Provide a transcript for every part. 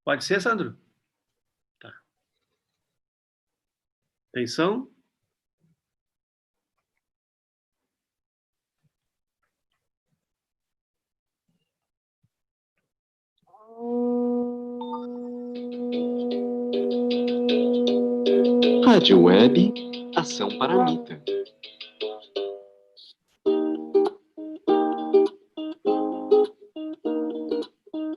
Pode ser, Sandro? Tá. Atenção. Rádio Web Ação Paramita.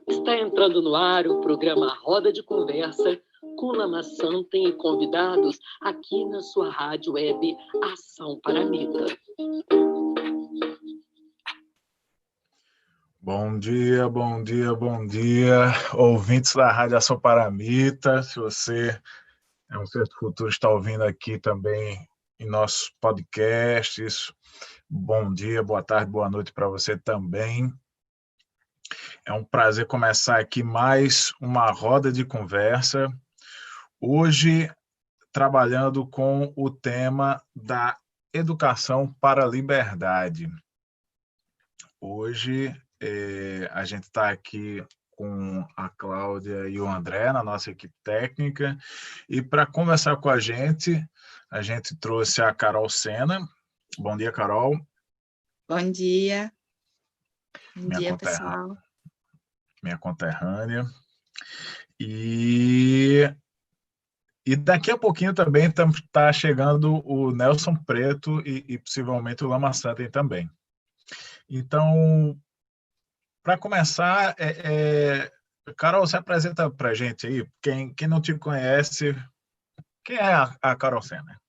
Está entrando no ar o programa Roda de Conversa com Lama Santem e convidados aqui na sua rádio web Ação Paramita. Bom dia, bom dia, bom dia, ouvintes da Rádio Ação Paramita. Se você é um ser do futuro, está ouvindo aqui também em nossos podcasts, bom dia, boa tarde, boa noite para você também. É um prazer começar aqui mais uma roda de conversa. Hoje, trabalhando com o tema da educação para a liberdade. Hoje, a gente está aqui com a Cláudia e o André, na nossa equipe técnica, e para conversar com a gente trouxe a Carol Sena. Bom dia, Carol. Bom dia. Bom dia, pessoal. Minha conterrânea. E daqui a pouquinho também está chegando o Nelson Preto e possivelmente o Lama Santem também. Então, para começar, Carol, se apresenta para a gente aí. Quem não te conhece, quem é a Carol Sena?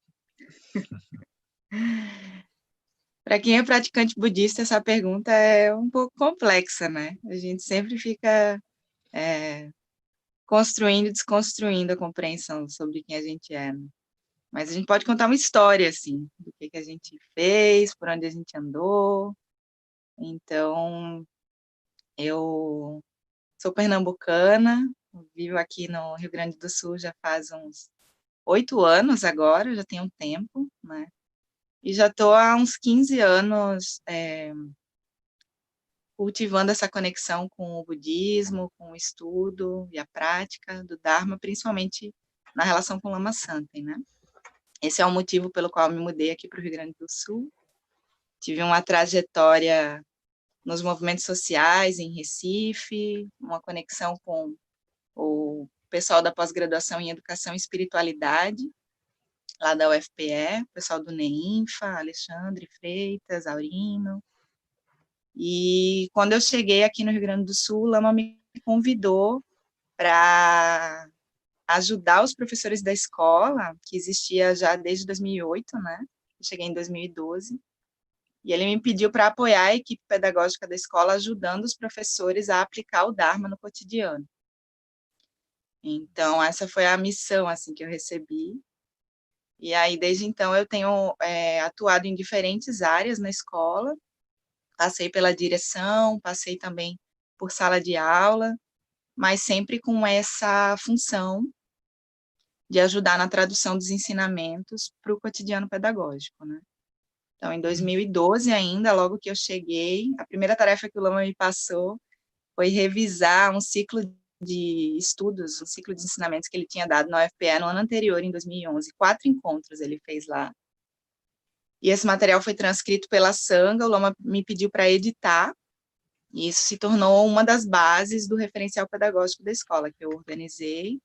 Para quem é praticante budista, essa pergunta é um pouco complexa, né? A gente sempre fica construindo e desconstruindo a compreensão sobre quem a gente é, né? Mas a gente pode contar uma história, assim, do que a gente fez, por onde a gente andou. Então, eu sou pernambucana, vivo aqui no Rio Grande do Sul já faz uns 8 anos agora, já tem um tempo, né? E já estou há uns 15 anos cultivando essa conexão com o budismo, com o estudo e a prática do Dharma, principalmente na relação com o Lama Santem, né? Esse é o motivo pelo qual eu me mudei aqui para o Rio Grande do Sul. Tive uma trajetória nos movimentos sociais em Recife, uma conexão com o pessoal da pós-graduação em Educação e Espiritualidade, lá da UFPE, o pessoal do NEINFA, Alexandre Freitas, Aurino. E quando eu cheguei aqui no Rio Grande do Sul, o Lama me convidou para ajudar os professores da escola, que existia já desde 2008, né? Eu cheguei em 2012. E ele me pediu para apoiar a equipe pedagógica da escola, ajudando os professores a aplicar o Dharma no cotidiano. Então, essa foi a missão assim, que eu recebi. E aí, desde então, eu tenho atuado em diferentes áreas na escola. Passei pela direção, passei também por sala de aula, mas sempre com essa função de ajudar na tradução dos ensinamentos para o cotidiano pedagógico, né? Então, em 2012 ainda, logo que eu cheguei, a primeira tarefa que o Lama me passou foi revisar um ciclo de estudos, um ciclo de ensinamentos que ele tinha dado na UFPE no ano anterior, em 2011. 4 encontros ele fez lá. E esse material foi transcrito pela Sangha, o Lama me pediu para editar, e isso se tornou uma das bases do referencial pedagógico da escola, que eu organizei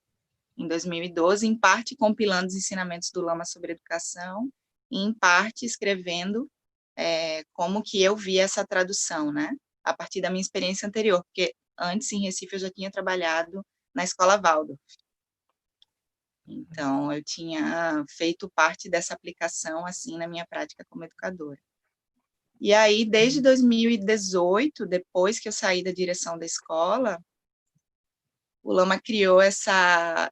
em 2012, em parte compilando os ensinamentos do Lama sobre educação, e em parte escrevendo como que eu via essa tradução, né? A partir da minha experiência anterior, porque antes, em Recife, eu já tinha trabalhado na Escola Waldorf. Então, eu tinha feito parte dessa aplicação, assim, na minha prática como educadora. E aí, desde 2018, depois que eu saí da direção da escola, o Lama criou essa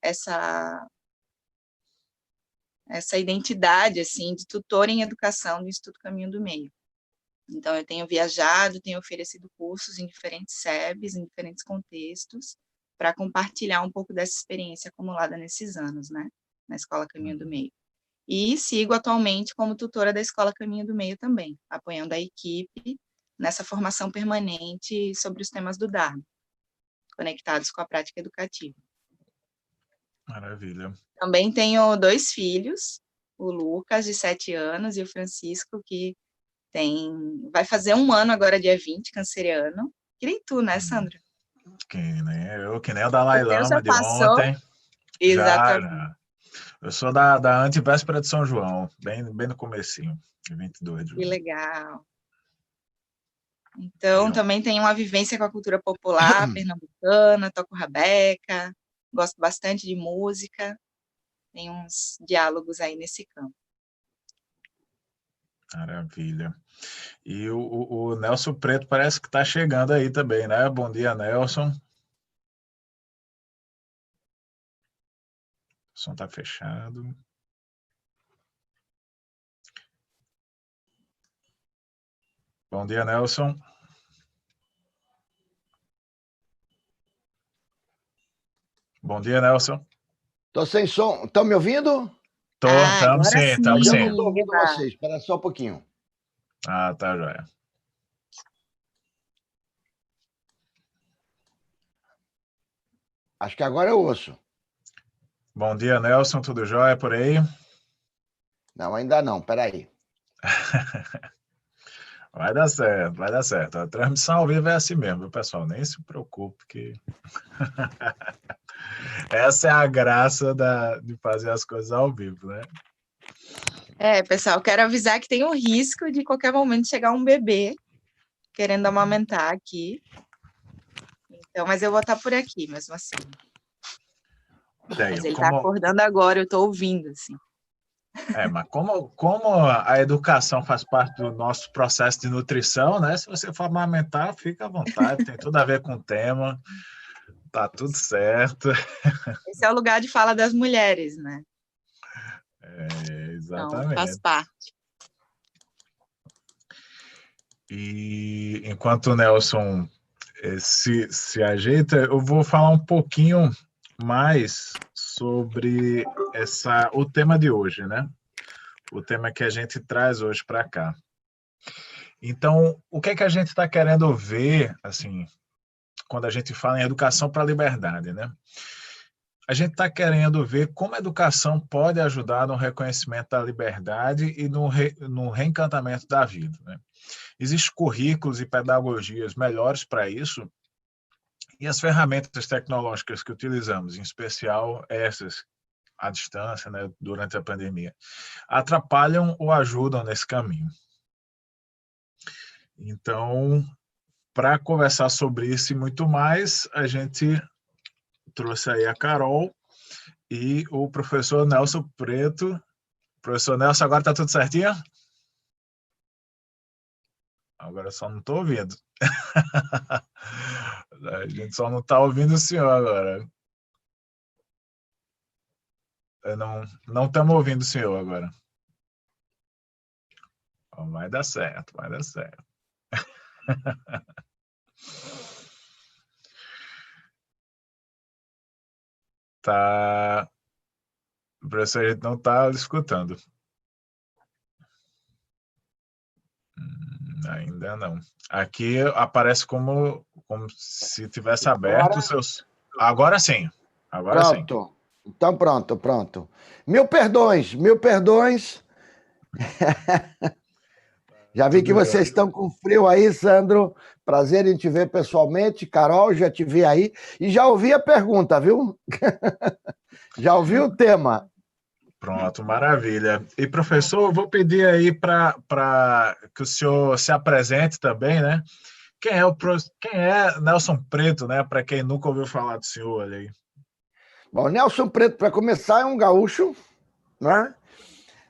identidade, assim, de tutor em educação do Instituto Caminho do Meio. Então, eu tenho viajado, tenho oferecido cursos em diferentes SEBs, em diferentes contextos, para compartilhar um pouco dessa experiência acumulada nesses anos, né, na Escola Caminho do Meio. E sigo atualmente como tutora da Escola Caminho do Meio também, apoiando a equipe nessa formação permanente sobre os temas do Dharma, conectados com a prática educativa. Maravilha. Também tenho 2 filhos, o Lucas, de 7 anos, e o Francisco, que vai fazer 1 ano agora, dia 20, canceriano. Que nem tu, né, Sandro? Que nem o Dalai O teu já Lama de passou? ontem. Exatamente. Já. Eu sou da antevéspera de São João, bem no comecinho, 22 de Que junho. legal. Então, Eu- também tenho uma vivência com a cultura popular pernambucana, toco rabeca, gosto bastante de música, tem uns diálogos aí nesse campo. Maravilha. E o Nelson Preto parece que está chegando aí também, né? Bom dia, Nelson. O som está fechado. Bom dia, Nelson. Bom dia, Nelson. Tô sem som. Estão me ouvindo? Estamos Agora sim, sim, estamos Eu sim. não estou ouvindo Eba. vocês. Espera só um pouquinho. Ah, tá, joia. Acho que agora eu ouço. Bom dia, Nelson, tudo jóia por aí? Não, ainda não. Espera aí. Vai dar certo, vai dar certo. A transmissão ao vivo é assim mesmo, viu, pessoal? Nem se preocupe que essa é a graça de fazer as coisas ao vivo, né? Pessoal, quero avisar que tem o risco de qualquer momento chegar um bebê querendo amamentar aqui. Então, mas eu vou estar por aqui, mesmo assim. Daí, Mas ele está acordando agora, eu estou ouvindo, assim. Mas como a educação faz parte do nosso processo de nutrição, né? Se você for amamentar, fica à vontade, tem tudo a ver com o tema, tá tudo certo. Esse é o lugar de fala das mulheres, né? Exatamente. Então, faz parte. E enquanto o Nelson se ajeita, eu vou falar um pouquinho mais sobre o tema de hoje, né? O tema que a gente traz hoje para cá. Então, o que é que a gente está querendo ver, assim, quando a gente fala em educação para a liberdade, né? A gente está querendo ver como a educação pode ajudar no reconhecimento da liberdade e no reencantamento da vida, né? Existem currículos e pedagogias melhores para isso, e as ferramentas tecnológicas que utilizamos, em especial essas à distância, né, durante a pandemia, atrapalham ou ajudam nesse caminho. Então, para conversar sobre isso e muito mais, a gente trouxe aí a Carol e o professor Nelson Preto. Professor Nelson, agora está tudo certinho? Agora só não estou ouvindo. A gente só não está ouvindo o senhor agora. Não estamos ouvindo o senhor agora. Vai dar certo, vai dar certo. Tá. O professor, a gente não está escutando. Ainda não. Aqui aparece como se tivesse aberto os seus... Agora sim. Agora Pronto. sim. Então, pronto. Mil perdões. Já vi que vocês estão com frio aí, Sandro. Prazer em te ver pessoalmente. Carol, já te vi aí. E já ouvi a pergunta, viu? Já ouvi o tema. Pronto, maravilha. E, professor, eu vou pedir aí para que o senhor se apresente também, né? Quem é Nelson Preto, né? Para quem nunca ouviu falar do senhor ali. Bom, Nelson Preto, para começar, é um gaúcho, né?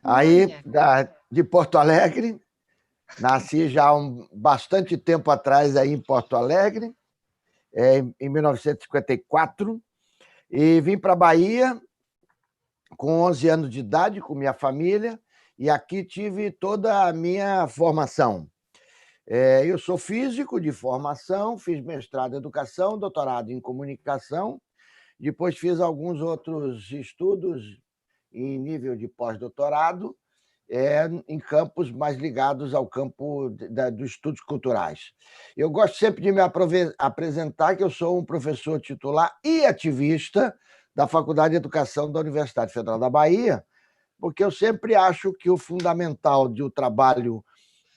Aí, de Porto Alegre. Nasci já há bastante tempo atrás aí em Porto Alegre, em 1954, e vim para a Bahia com 11 anos de idade, com minha família, e aqui tive toda a minha formação. Eu sou físico de formação, fiz mestrado em educação, doutorado em comunicação, depois fiz alguns outros estudos em nível de pós-doutorado, em campos mais ligados ao campo dos estudos culturais. Eu gosto sempre de me apresentar que eu sou um professor titular e ativista da Faculdade de Educação da Universidade Federal da Bahia, porque eu sempre acho que o fundamental do trabalho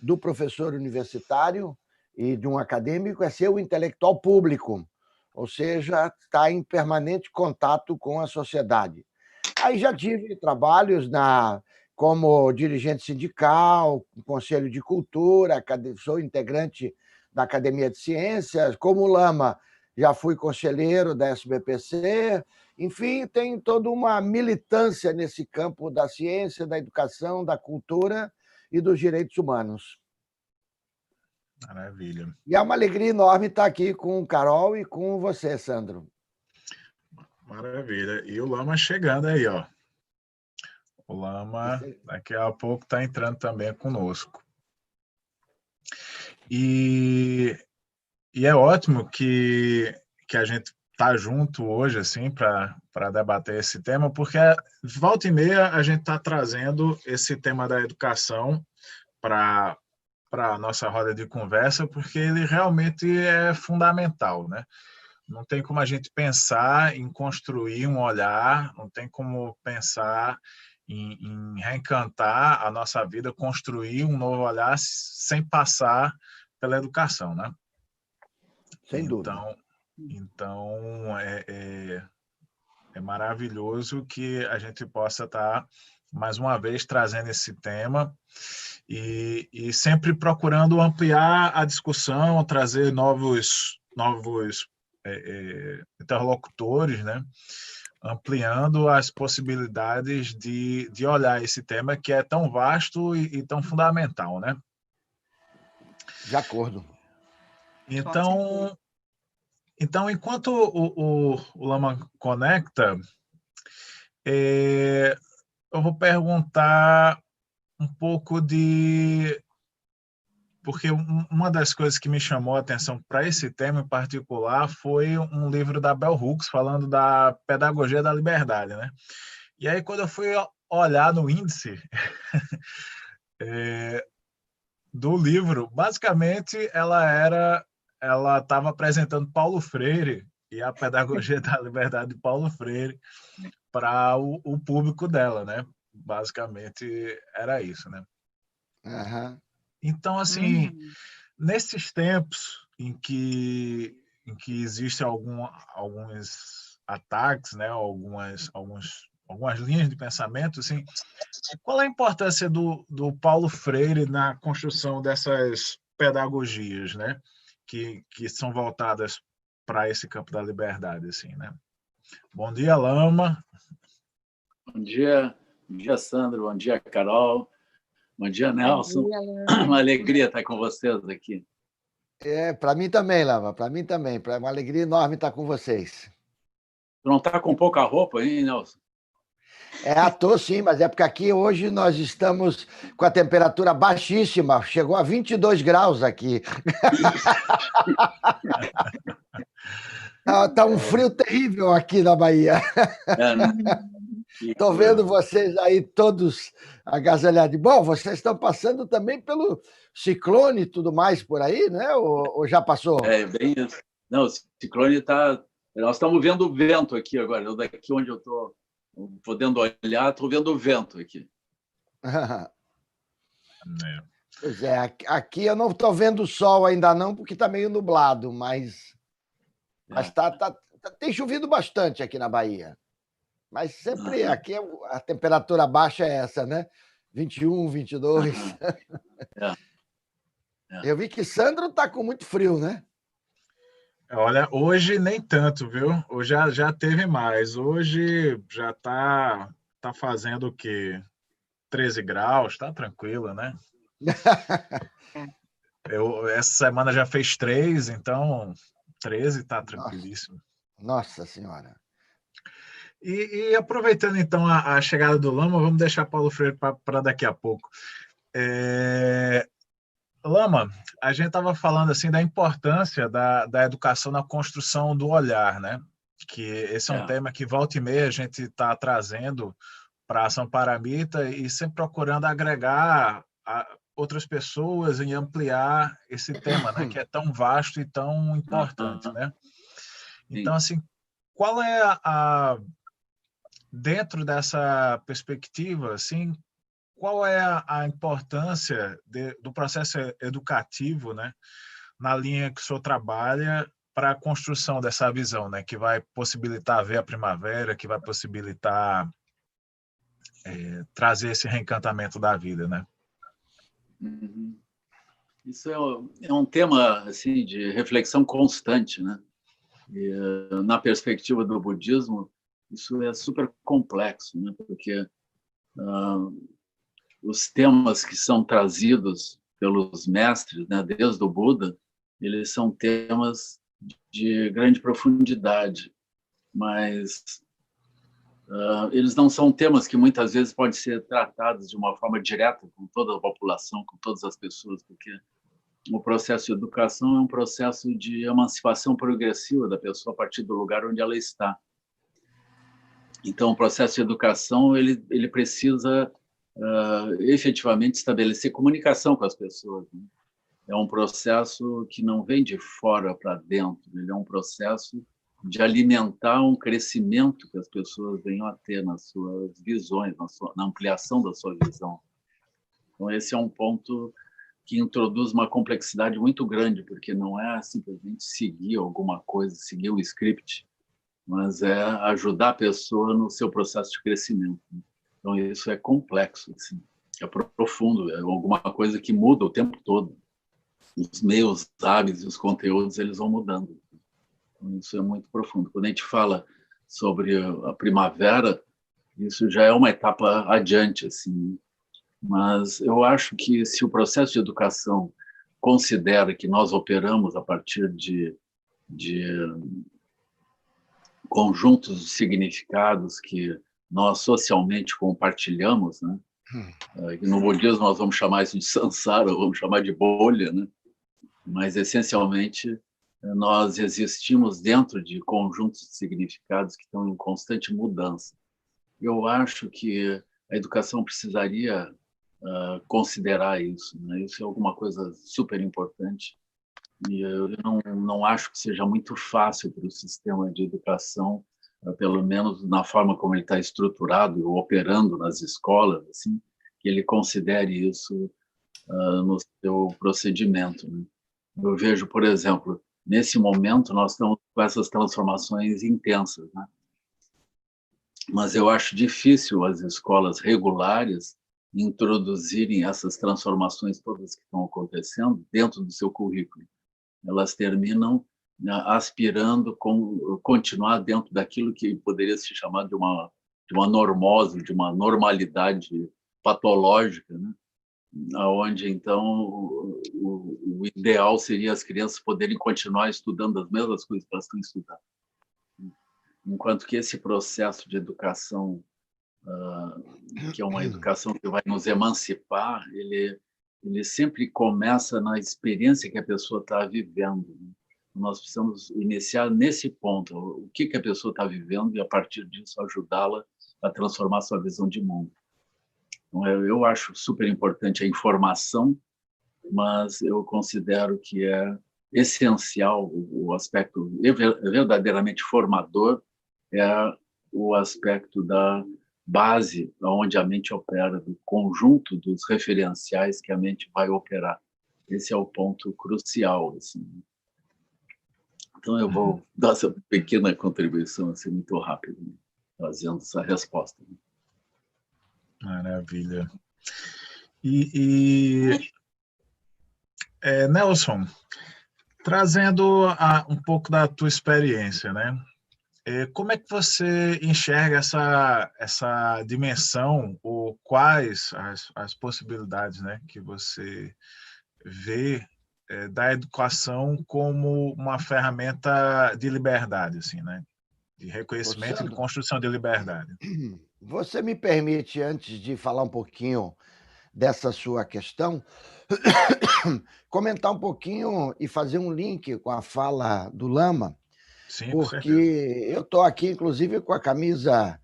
do professor universitário e de um acadêmico é ser o intelectual público, ou seja, estar em permanente contato com a sociedade. Aí já tive trabalhos como dirigente sindical, Conselho de Cultura, sou integrante da Academia de Ciências, como Lama, já fui conselheiro da SBPC, enfim, tem toda uma militância nesse campo da ciência, da educação, da cultura e dos direitos humanos. Maravilha. E é uma alegria enorme estar aqui com o Carol e com você, Sandro. Maravilha. E o Lama chegando aí, ó. O Lama daqui a pouco está entrando também conosco. E é ótimo que a gente está junto hoje assim para debater esse tema, porque volta e meia a gente está trazendo esse tema da educação para a nossa roda de conversa, porque ele realmente é fundamental, né? Não tem como a gente pensar em construir um olhar, não tem como pensar em reencantar a nossa vida, construir um novo olhar sem passar pela educação, né? Sem dúvida. Então é maravilhoso que a gente possa estar, mais uma vez, trazendo esse tema e sempre procurando ampliar a discussão, trazer novos interlocutores, né? Ampliando as possibilidades de olhar esse tema que é tão vasto e tão fundamental, né? De acordo. Então, enquanto o Lama conecta, eu vou perguntar um pouco porque uma das coisas que me chamou a atenção para esse tema em particular foi um livro da Bell Hooks falando da pedagogia da liberdade, né? E aí, quando eu fui olhar no índice do livro, basicamente ela estava apresentando Paulo Freire e a pedagogia da liberdade de Paulo Freire para o público dela, né? Basicamente era isso, né? Uhum. Então, assim, nesses tempos em que existem alguns ataques, né? Algumas linhas de pensamento, assim, qual a importância do Paulo Freire na construção dessas pedagogias, né? Que são voltadas para esse campo da liberdade, assim, né? Bom dia, Lama. Bom dia, Sandro. Bom dia, Carol. Bom dia, Nelson. Bom dia, uma alegria estar com vocês aqui. Para mim também, Lama, para mim também. É uma alegria enorme estar com vocês. Tu não está com pouca roupa, hein, Nelson? Estou sim, mas é porque aqui hoje nós estamos com a temperatura baixíssima, chegou a 22 graus aqui. Está um frio terrível aqui na Bahia. Estou vendo vocês aí todos agasalhados. Bom, vocês estão passando também pelo ciclone e tudo mais por aí, né? Ou já passou? É, bem isso. Não, o ciclone está... Nós estamos vendo o vento aqui agora. Eu daqui onde eu estou podendo olhar, estou vendo o vento aqui. Pois é, aqui eu não estou vendo o sol ainda não, porque está meio nublado, mas tem chovido bastante aqui na Bahia. Mas sempre aqui a temperatura baixa é essa, né? 21, 22. Eu vi que Sandro está com muito frio, né? Olha, hoje nem tanto, viu? Hoje já teve mais. Hoje já tá fazendo o quê? 13 graus, tá tranquilo, né? Essa semana já fez 3, então 13 tá tranquilíssimo. Nossa Senhora. E aproveitando então a chegada do Lama, vamos deixar Paulo Freire para daqui a pouco. Lama, a gente estava falando assim da importância da educação na construção do olhar, né? Que esse é um tema que volta e meia a gente está trazendo para a Ação Paramita e sempre procurando agregar outras pessoas e ampliar esse tema, né? Que é tão vasto e tão importante, né? Então, assim, qual é dentro dessa perspectiva, assim, qual é a importância do processo educativo, né, na linha que o senhor trabalha para a construção dessa visão, né, que vai possibilitar ver a primavera, que vai possibilitar trazer esse reencantamento da vida, né? Uhum. Isso é um tema assim de reflexão constante, né? E, na perspectiva do budismo, isso é super complexo, né? Porque os temas que são trazidos pelos mestres, né, desde o Buda, eles são temas de grande profundidade, mas eles não são temas que muitas vezes podem ser tratados de uma forma direta com toda a população, com todas as pessoas, porque o processo de educação é um processo de emancipação progressiva da pessoa a partir do lugar onde ela está. Então, o processo de educação ele precisa efetivamente estabelecer comunicação com as pessoas, né? É um processo que não vem de fora para dentro, ele é um processo de alimentar um crescimento que as pessoas venham a ter nas suas visões, na ampliação da sua visão. Então, esse é um ponto que introduz uma complexidade muito grande, porque não é simplesmente seguir alguma coisa, seguir um script, mas é ajudar a pessoa no seu processo de crescimento. Então, isso é complexo, assim, é profundo, é alguma coisa que muda o tempo todo. Os meios, os hábitos e os conteúdos, eles vão mudando. Então, isso é muito profundo. Quando a gente fala sobre a primavera, isso já é uma etapa adiante, assim. Mas eu acho que se o processo de educação considera que nós operamos a partir de conjuntos de significados que nós socialmente compartilhamos, né? No budismo nós vamos chamar isso de samsara, vamos chamar de bolha, né? Mas essencialmente nós existimos dentro de conjuntos de significados que estão em constante mudança. Eu acho que a educação precisaria considerar isso, né? Isso é alguma coisa super importante. E eu não acho que seja muito fácil para o sistema de educação, pelo menos na forma como ele está estruturado e operando nas escolas, assim, que ele considere isso no seu procedimento, né? Eu vejo, por exemplo, nesse momento nós estamos com essas transformações intensas, né? Mas eu acho difícil as escolas regulares introduzirem essas transformações todas que estão acontecendo dentro do seu currículo. Elas terminam aspirando continuar dentro daquilo que poderia se chamar de uma normose, de uma normalidade patológica, né? Onde, então, o ideal seria as crianças poderem continuar estudando as mesmas coisas que elas estão estudando. Enquanto que esse processo de educação, que é uma educação que vai nos emancipar, ele sempre começa na experiência que a pessoa está vivendo. Nós precisamos iniciar nesse ponto, o que a pessoa está vivendo, e, a partir disso, ajudá-la a transformar sua visão de mundo. Então, eu acho super importante a informação, mas eu considero que é essencial o aspecto verdadeiramente formador, é o aspecto da base onde a mente opera, do conjunto dos referenciais que a mente vai operar. Esse é o ponto crucial, assim. Então, eu vou dar essa pequena contribuição, assim, muito rápido, né, fazendo essa resposta. Maravilha. Nelson, trazendo um pouco da tua experiência, né? Como é que você enxerga essa dimensão, ou quais as possibilidades, né, que você vê da educação como uma ferramenta de liberdade, assim, né? De reconhecimento e de construção de liberdade? Você me permite, antes de falar um pouquinho dessa sua questão, comentar um pouquinho e fazer um link com a fala do Lama? Sim, porque eu estou aqui, inclusive, com a camisa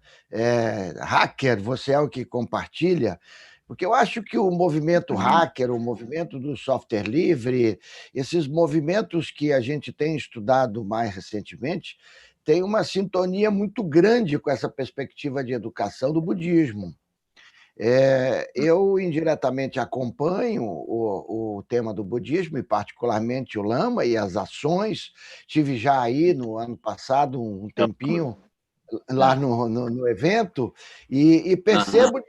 hacker, você é o que compartilha, porque eu acho que o movimento hacker, o movimento do software livre, esses movimentos que a gente tem estudado mais recentemente, tem uma sintonia muito grande com essa perspectiva de educação do budismo. Eu indiretamente acompanho o tema do budismo, e particularmente o Lama e as ações. Tive já aí no ano passado um tempinho lá no evento e percebo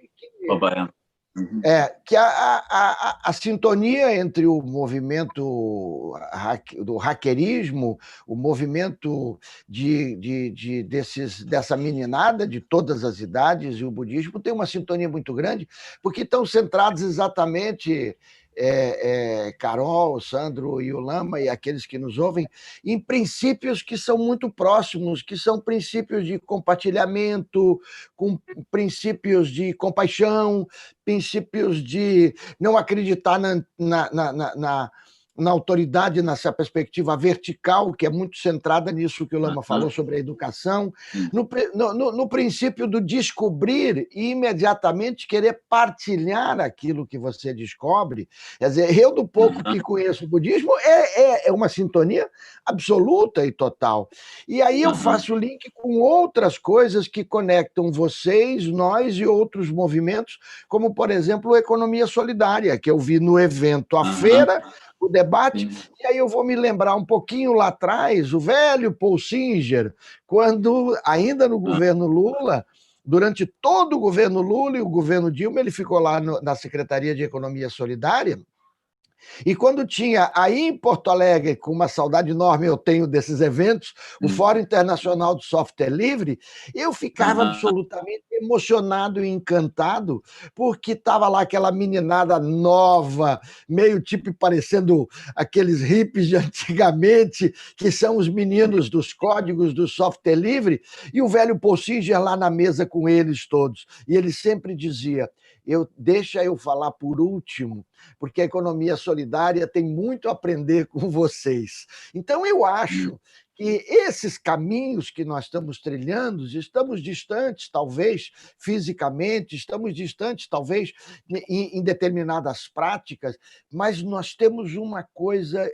que a sintonia entre o movimento do hackerismo, o movimento dessa meninada de todas as idades e o budismo tem uma sintonia muito grande, porque estão centrados exatamente, Carol, Sandro e o Lama e aqueles que nos ouvem, em princípios que são muito próximos, que são princípios de compartilhamento, com princípios de compaixão, princípios de não acreditar na autoridade, nessa perspectiva vertical, que é muito centrada nisso que o Lama falou sobre a educação, no princípio do descobrir e imediatamente querer partilhar aquilo que você descobre. Quer dizer, eu, do pouco que conheço o budismo, é uma sintonia absoluta e total. E aí eu faço o link com outras coisas que conectam vocês, nós e outros movimentos, como, por exemplo, a economia solidária, que eu vi no evento, a feira, o debate, e aí eu vou me lembrar um pouquinho lá atrás, o velho Paul Singer, quando, ainda no governo Lula, durante todo o governo Lula e o governo Dilma, ele ficou lá na Secretaria de Economia Solidária, e quando tinha aí em Porto Alegre, com uma saudade enorme eu tenho desses eventos, o Fórum Internacional do Software Livre, eu ficava absolutamente emocionado e encantado, porque estava lá aquela meninada nova, meio tipo parecendo aqueles hippies de antigamente, que são os meninos dos códigos do software livre, e o velho Paul Singer lá na mesa com eles todos. E ele sempre dizia: deixa eu falar por último, porque a economia solidária tem muito a aprender com vocês. Então, eu acho que esses caminhos que nós estamos trilhando, estamos distantes, talvez, fisicamente, estamos distantes, talvez, em determinadas práticas, mas nós temos uma coisa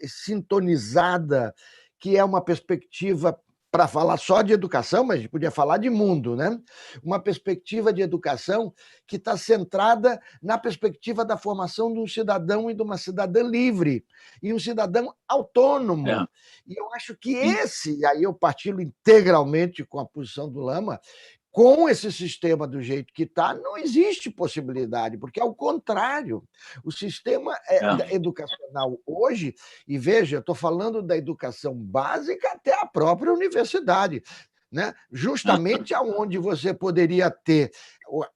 sintonizada, que é uma perspectiva, para falar só de educação, mas a gente podia falar de mundo, né? Uma perspectiva de educação que está centrada na perspectiva da formação de um cidadão e de uma cidadã livre, e um cidadão autônomo. E eu acho que aí eu partilho integralmente com a posição do Lama, com esse sistema do jeito que está, não existe possibilidade, porque, ao contrário, o sistema educacional hoje, e veja, eu estou falando da educação básica até a própria universidade, né? Justamente aonde você poderia ter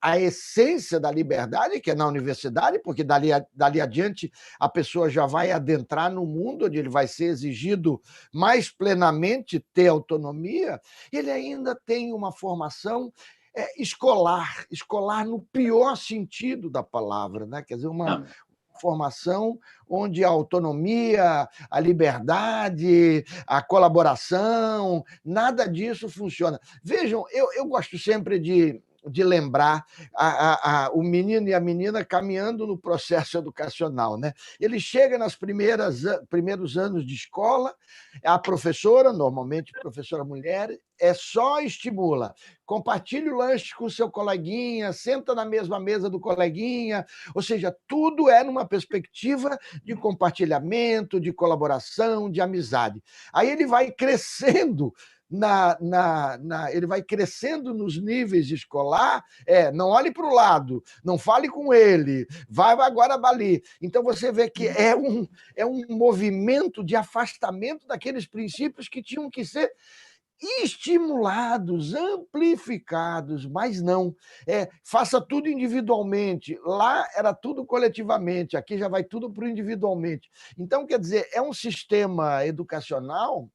a essência da liberdade, que é na universidade, porque dali adiante a pessoa já vai adentrar no mundo onde ele vai ser exigido mais plenamente ter autonomia, ele ainda tem uma formação escolar no pior sentido da palavra, né? Quer dizer, uma formação onde a autonomia, a liberdade, a colaboração, nada disso funciona. Vejam, eu gosto sempre de lembrar o menino e a menina caminhando no processo educacional, né? Ele chega nos primeiros anos de escola, a professora, normalmente professora mulher, só estimula. Compartilhe o lanche com o seu coleguinha, senta na mesma mesa do coleguinha, ou seja, tudo é numa perspectiva de compartilhamento, de colaboração, de amizade. Aí ele vai crescendo ele vai crescendo nos níveis de escolar, não olhe para o lado, não fale com ele, vai agora ali. Então, você vê que é um movimento de afastamento daqueles princípios que tinham que ser estimulados, amplificados, mas não. Faça tudo individualmente. Lá era tudo coletivamente, aqui já vai tudo para o individualmente. Então, quer dizer, é um sistema educacional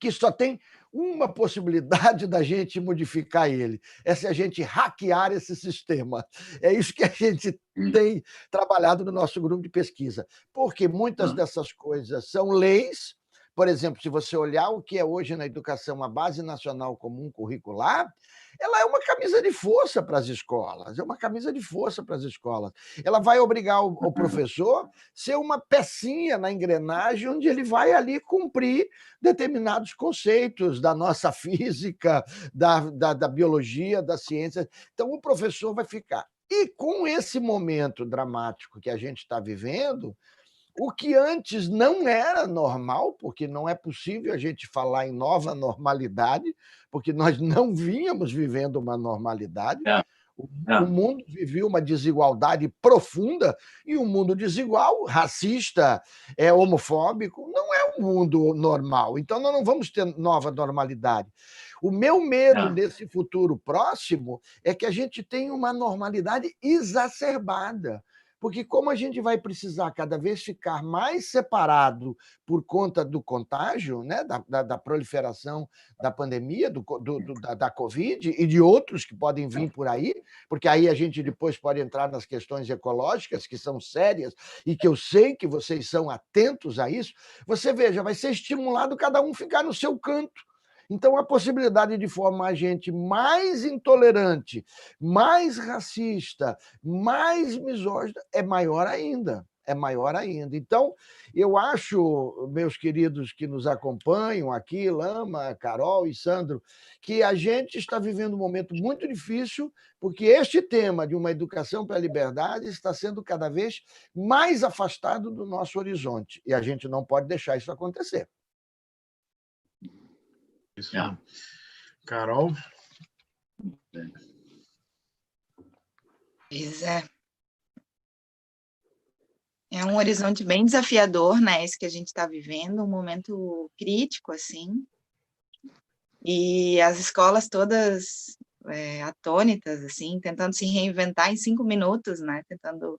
que só tem uma possibilidade da gente modificar ele, se a gente hackear esse sistema. É isso que a gente tem trabalhado no nosso grupo de pesquisa, porque muitas dessas coisas são leis, Por exemplo, se você olhar o que é hoje na educação a Base Nacional Comum Curricular, ela é uma camisa de força para as escolas, é uma camisa de força para as escolas. Ela vai obrigar o professor a ser uma pecinha na engrenagem onde ele vai ali cumprir determinados conceitos da nossa física, da biologia, da ciência. Então, o professor vai ficar. E com esse momento dramático que a gente está vivendo, o que antes não era normal, porque não é possível a gente falar em nova normalidade, porque nós não vínhamos vivendo uma normalidade. O mundo vivia uma desigualdade profunda, e um mundo desigual, racista, homofóbico, não é um mundo normal. Então, nós não vamos ter nova normalidade. O meu medo nesse futuro próximo é que a gente tenha uma normalidade exacerbada, porque como a gente vai precisar cada vez ficar mais separado por conta do contágio, né, da proliferação da pandemia, da Covid e de outros que podem vir por aí, porque aí a gente depois pode entrar nas questões ecológicas, que são sérias, e que eu sei que vocês são atentos a isso, você veja, vai ser estimulado cada um ficar no seu canto. Então, a possibilidade de formar gente mais intolerante, mais racista, mais misógina é maior ainda. É maior ainda. Então, eu acho, meus queridos que nos acompanham aqui, Lama, Carol e Sandro, que a gente está vivendo um momento muito difícil, porque este tema de uma educação para a liberdade está sendo cada vez mais afastado do nosso horizonte. E a gente não pode deixar isso acontecer. Isso. Carol? Pois é. É um horizonte bem desafiador, né? Esse que a gente está vivendo, um momento crítico, assim. E as escolas todas atônitas, assim, tentando se reinventar em 5 minutos, né? Tentando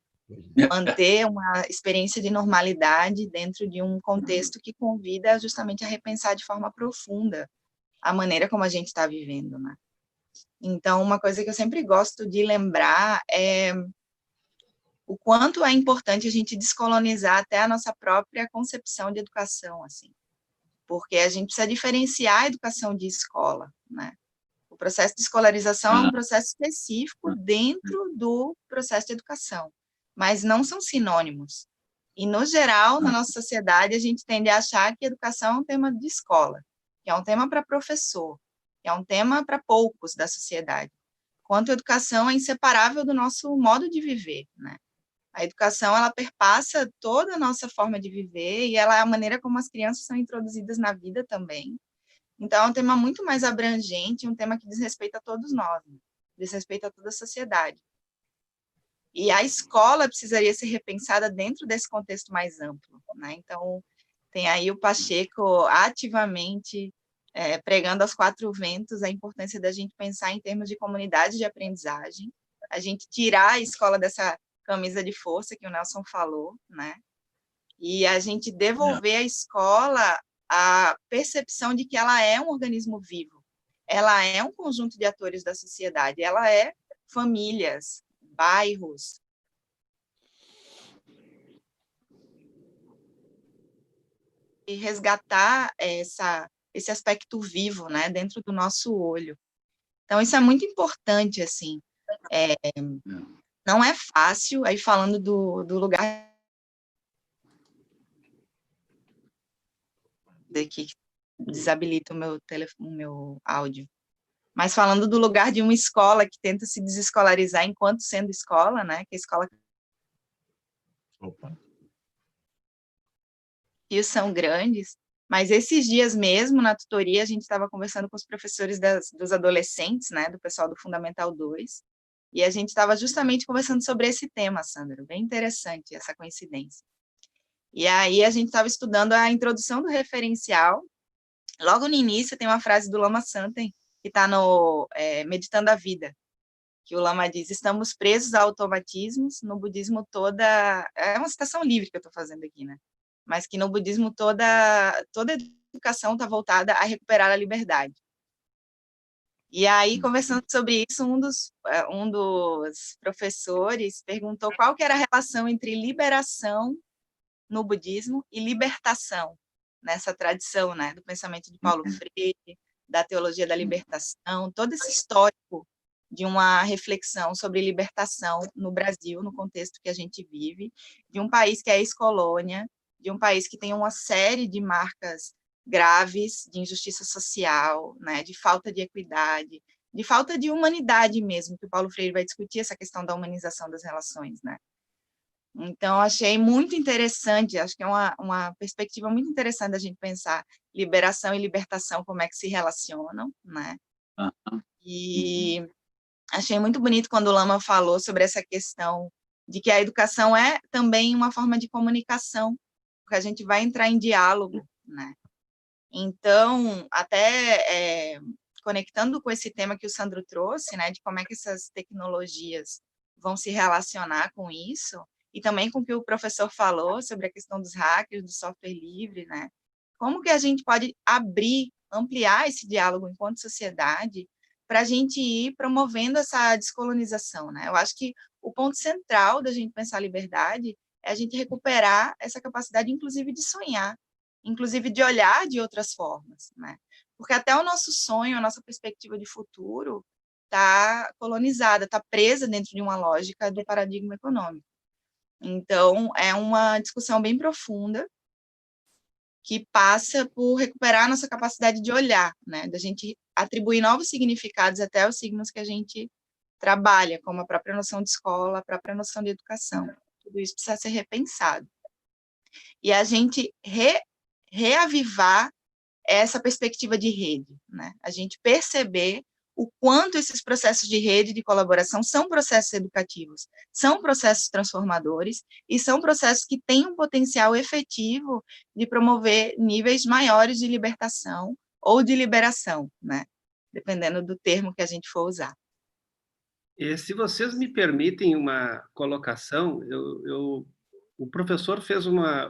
manter uma experiência de normalidade dentro de um contexto que convida justamente a repensar de forma profunda a maneira como a gente está vivendo, né? Então, uma coisa que eu sempre gosto de lembrar é o quanto é importante a gente descolonizar até a nossa própria concepção de educação, assim, porque a gente precisa diferenciar a educação de escola, né? O processo de escolarização é um processo específico dentro do processo de educação, mas não são sinônimos. E, no geral, na nossa sociedade, a gente tende a achar que educação é um tema de escola, que é um tema para professor, que é um tema para poucos da sociedade, enquanto a educação é inseparável do nosso modo de viver, né? A educação, ela perpassa toda a nossa forma de viver e ela é a maneira como as crianças são introduzidas na vida também. Então, é um tema muito mais abrangente, um tema que diz respeito a todos nós, né? Diz respeito a toda a sociedade. E a escola precisaria ser repensada dentro desse contexto mais amplo, né? Então, tem aí o Pacheco ativamente pregando aos 4 ventos a importância da gente pensar em termos de comunidade de aprendizagem, a gente tirar a escola dessa camisa de força que o Nelson falou, né? E a gente devolver à escola a percepção de que ela é um organismo vivo, ela é um conjunto de atores da sociedade, ela é famílias, bairros. E resgatar esse aspecto vivo, né, dentro do nosso olho. Então, isso é muito importante, assim. Não é fácil, aí falando do lugar que desabilita o meu áudio. Mas falando do lugar de uma escola que tenta se desescolarizar enquanto sendo escola, né? Que a escola... Opa. Rios são grandes, mas esses dias mesmo, na tutoria, a gente estava conversando com os professores dos adolescentes, né? Do pessoal do Fundamental 2, e a gente estava justamente conversando sobre esse tema, Sandro, bem interessante essa coincidência. E aí a gente estava estudando a introdução do referencial. Logo no início tem uma frase do Lama Santen, que está no Meditando a Vida, que o Lama diz: estamos presos a automatismos, no budismo toda... É uma citação livre que eu estou fazendo aqui, né? Mas que no budismo toda educação está voltada a recuperar a liberdade. E aí, conversando sobre isso, um dos professores perguntou qual que era a relação entre liberação no budismo e libertação nessa tradição, né, do pensamento de Paulo Freire, da teologia da libertação, todo esse histórico de uma reflexão sobre libertação no Brasil, no contexto que a gente vive, de um país que é ex-colônia, de um país que tem uma série de marcas graves de injustiça social, né, de falta de equidade, de falta de humanidade mesmo, que o Paulo Freire vai discutir essa questão da humanização das relações, né. Então, achei muito interessante, acho que é uma perspectiva muito interessante da gente pensar liberação e libertação, como é que se relacionam, né. E achei muito bonito quando o Lama falou sobre essa questão de que a educação é também uma forma de comunicação, porque a gente vai entrar em diálogo, né. Então, até conectando com esse tema que o Sandro trouxe, né, de como é que essas tecnologias vão se relacionar com isso, e também com o que o professor falou sobre a questão dos hackers, do software livre, né? Como que a gente pode ampliar esse diálogo enquanto sociedade para a gente ir promovendo essa descolonização, né? Eu acho que o ponto central da gente pensar a liberdade é a gente recuperar essa capacidade, inclusive, de sonhar, inclusive de olhar de outras formas, né? Porque até o nosso sonho, a nossa perspectiva de futuro está colonizada, está presa dentro de uma lógica do paradigma econômico. Então, é uma discussão bem profunda que passa por recuperar a nossa capacidade de olhar, né? Da gente atribuir novos significados até os signos que a gente trabalha, como a própria noção de escola, a própria noção de educação. Tudo isso precisa ser repensado. E a gente reavivar essa perspectiva de rede, né? A gente perceber o quanto esses processos de rede de colaboração são processos educativos, são processos transformadores e são processos que têm um potencial efetivo de promover níveis maiores de libertação ou de liberação, né? Dependendo do termo que a gente for usar. Se vocês me permitem uma colocação, o professor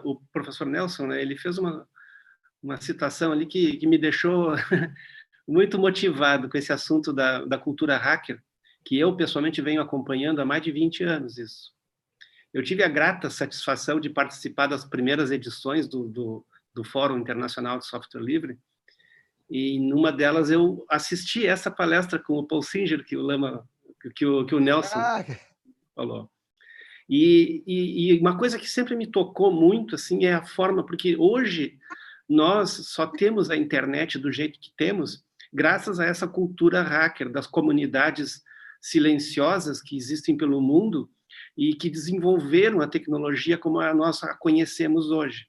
o professor Nelson, né, ele fez uma citação ali que me deixou muito motivado com esse assunto da cultura hacker, que eu, pessoalmente, venho acompanhando há mais de 20 anos isso. Eu tive a grata satisfação de participar das primeiras edições do Fórum Internacional de Software Livre, e numa delas eu assisti essa palestra com o Paul Singer, que o Nelson falou. E uma coisa que sempre me tocou muito assim, é a forma, porque hoje nós só temos a internet do jeito que temos graças a essa cultura hacker, das comunidades silenciosas que existem pelo mundo e que desenvolveram a tecnologia como nós a conhecemos hoje.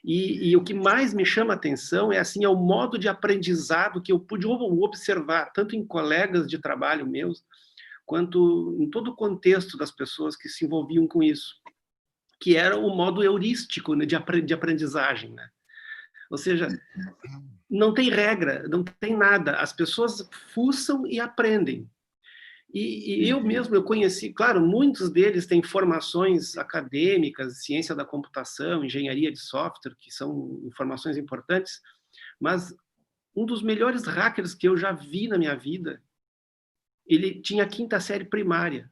E o que mais me chama a atenção é o modo de aprendizado que eu pude observar, tanto em colegas de trabalho meus, quanto em todo o contexto das pessoas que se envolviam com isso, que era o modo heurístico, né, de aprendizagem, né? Ou seja, não tem regra, não tem nada. As pessoas fuçam e aprendem. E eu mesmo, eu conheci, claro, muitos deles têm formações acadêmicas, ciência da computação, engenharia de software, que são formações importantes, mas um dos melhores hackers que eu já vi na minha vida, ele tinha a 5ª série primária.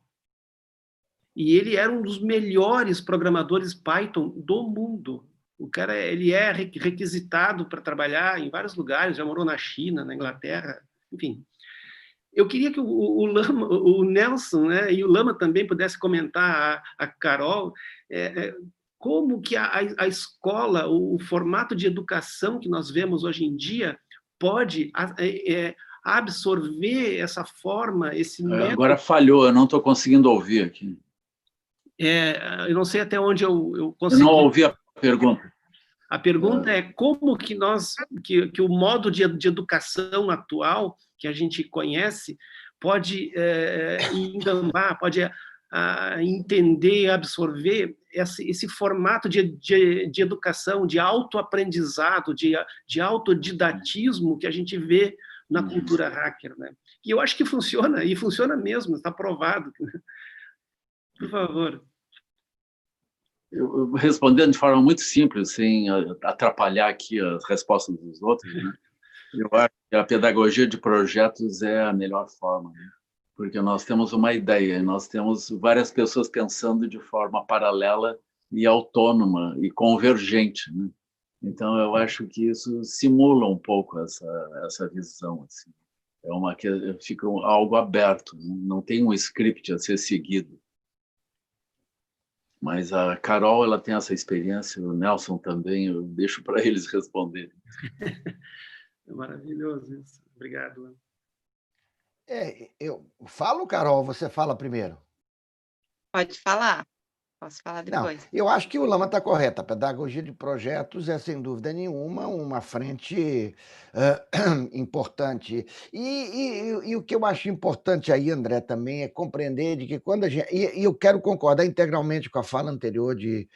E ele era um dos melhores programadores Python do mundo. O cara, ele é requisitado para trabalhar em vários lugares, já morou na China, na Inglaterra, enfim. Eu queria que o Nelson, né, e o Lama também pudesse comentar, a Carol, como que a escola, o formato de educação que nós vemos hoje em dia pode absorver essa forma, esse método. Agora falhou, eu não estou conseguindo ouvir aqui. Eu não sei até onde eu consegui. Eu não ouvi a pergunta. A pergunta é como que que o modo de educação atual que a gente conhece pode engambar, pode entender, absorver esse formato de educação, de autoaprendizado, de autodidatismo que a gente vê na cultura hacker, né? E eu acho que funciona, e funciona mesmo, está provado. Por favor. Eu, respondendo de forma muito simples, sem atrapalhar aqui as respostas dos outros, né? Eu acho que a pedagogia de projetos é a melhor forma, né? Porque nós temos uma ideia, nós temos várias pessoas pensando de forma paralela e autônoma e convergente, né? Então, eu acho que isso simula um pouco essa visão. Assim. Fica algo aberto, não tem um script a ser seguido. Mas a Carol, ela tem essa experiência, o Nelson também, eu deixo para eles responderem. É maravilhoso isso. Obrigado, Ana. Eu falo, Carol, você fala primeiro. Pode falar. Posso falar Não, depois. eu acho que o Lama está correto. A pedagogia de projetos é, sem dúvida nenhuma, uma frente importante. E o que eu acho importante aí, André, também é compreender de que quando a gente. E eu quero concordar integralmente com a fala anterior de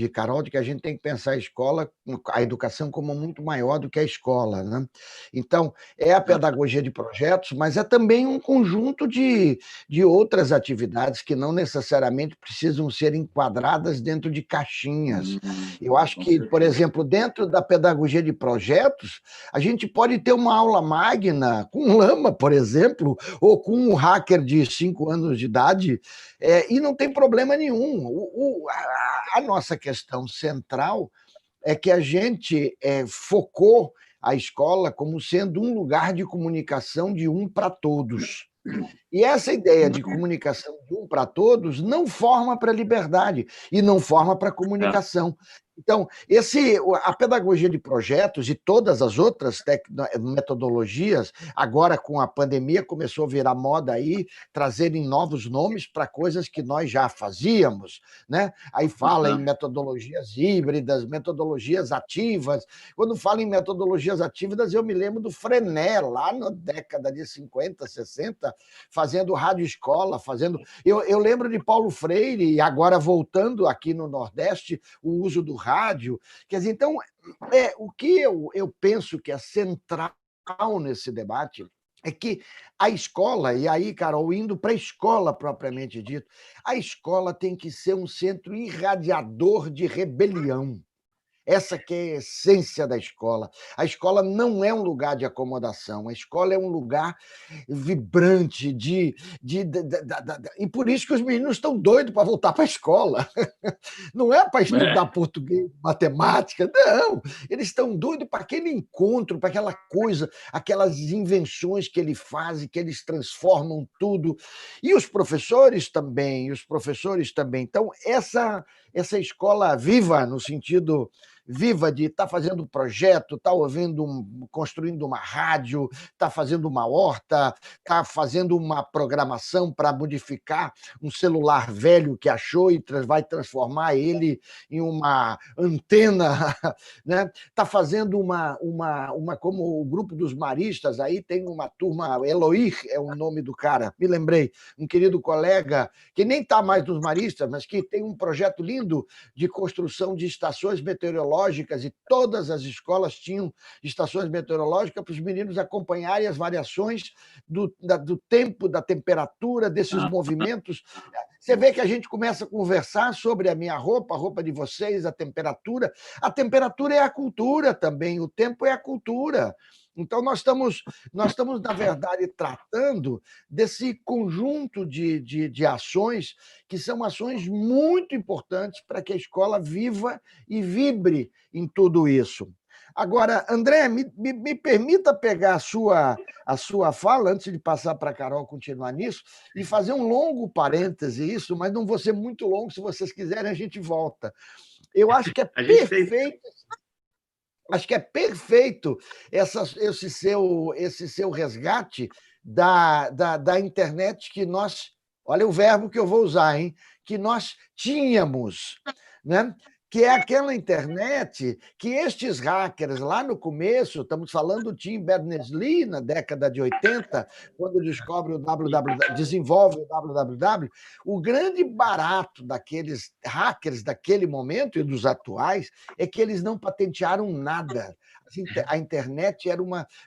Carol, de que a gente tem que pensar a escola, a educação, como muito maior do que a escola, né? Então, é a pedagogia de projetos, mas é também um conjunto de outras atividades que não necessariamente precisam ser enquadradas dentro de caixinhas. Eu acho que, por exemplo, dentro da pedagogia de projetos, a gente pode ter uma aula magna com Lama, por exemplo, ou com um hacker de 5 anos de idade, e não tem problema nenhum. A nossa questão central é que a gente focou a escola como sendo um lugar de comunicação de um para todos. E essa ideia de comunicação de um para todos não forma para a liberdade e não forma para a comunicação. Então, a pedagogia de projetos e todas as outras metodologias, agora com a pandemia começou a virar moda aí, trazerem novos nomes para coisas que nós já fazíamos, né? Aí fala em metodologias híbridas, metodologias ativas. Quando fala em metodologias ativas, eu me lembro do Frené, lá na década de 50, 60, fazendo rádio escola, fazendo... Eu lembro de Paulo Freire, e agora voltando aqui no Nordeste, o uso do rádio. Quer dizer, então, o que eu penso que é central nesse debate é que a escola, e aí, Carol, indo para a escola propriamente dito, a escola tem que ser um centro irradiador de rebelião. Essa que é a essência da escola. A escola não é um lugar de acomodação, a escola é um lugar vibrante e por isso que os meninos estão doidos para voltar para a escola. Não é para estudar português, matemática, não. Eles estão doidos para aquele encontro, para aquela coisa, aquelas invenções que ele faz, que eles transformam tudo. E os professores também. Então, essa escola viva, no sentido viva de estar fazendo um projeto, estar construindo uma rádio, estar fazendo uma horta, estar fazendo uma programação para modificar um celular velho que achou e vai transformar ele em uma antena, né? Está fazendo como o grupo dos maristas, aí tem uma turma, Eloir é o nome do cara, me lembrei, um querido colega que nem está mais nos maristas, mas que tem um projeto lindo de construção de estações meteorológicas, e todas as escolas tinham estações meteorológicas para os meninos acompanharem as variações do tempo, da temperatura, desses movimentos. Você vê que a gente começa a conversar sobre a minha roupa, a roupa de vocês, a temperatura. A temperatura é a cultura também, o tempo é a cultura. Então, nós estamos, na verdade, tratando desse conjunto de ações que são ações muito importantes para que a escola viva e vibre em tudo isso. Agora, André, me permita pegar a sua fala, antes de passar para a Carol continuar nisso, e fazer um longo parêntese isso, mas não vou ser muito longo, se vocês quiserem a gente volta. Eu acho que é perfeito... Acho que é perfeito esse seu resgate da internet que nós... Olha o verbo que eu vou usar, hein? Que nós tínhamos, né? Que é aquela internet que estes hackers, lá no começo, estamos falando do Tim Berners-Lee, na década de 80, quando desenvolve o www, o grande barato daqueles hackers daquele momento e dos atuais é que eles não patentearam nada. A internet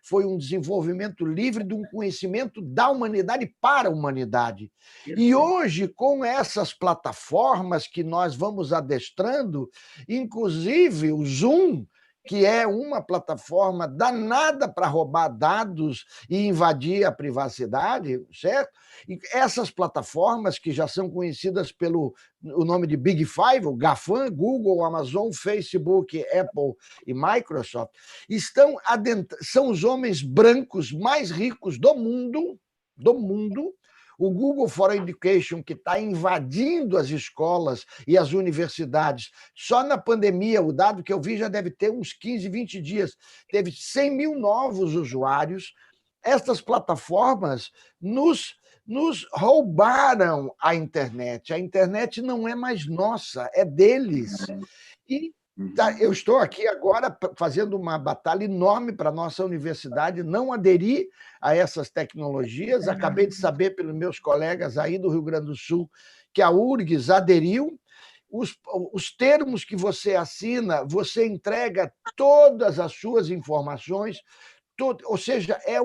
foi um desenvolvimento livre de um conhecimento da humanidade para a humanidade. E hoje, com essas plataformas que nós vamos adestrando, inclusive o Zoom, que é uma plataforma danada para roubar dados e invadir a privacidade, certo? E essas plataformas, que já são conhecidas pelo o nome de Big Five, o GAFAM, Google, Amazon, Facebook, Apple e Microsoft, são os homens brancos mais ricos do mundo, o Google for Education, que está invadindo as escolas e as universidades. Só na pandemia, o dado que eu vi já deve ter uns 15, 20 dias, teve 100 mil novos usuários. Estas plataformas nos roubaram a internet. A internet não é mais nossa, é deles. E eu estou aqui agora fazendo uma batalha enorme para a nossa universidade não aderir a essas tecnologias. Acabei de saber pelos meus colegas aí do Rio Grande do Sul que a URGS aderiu. Os termos que você assina, você entrega todas as suas informações, ou seja, é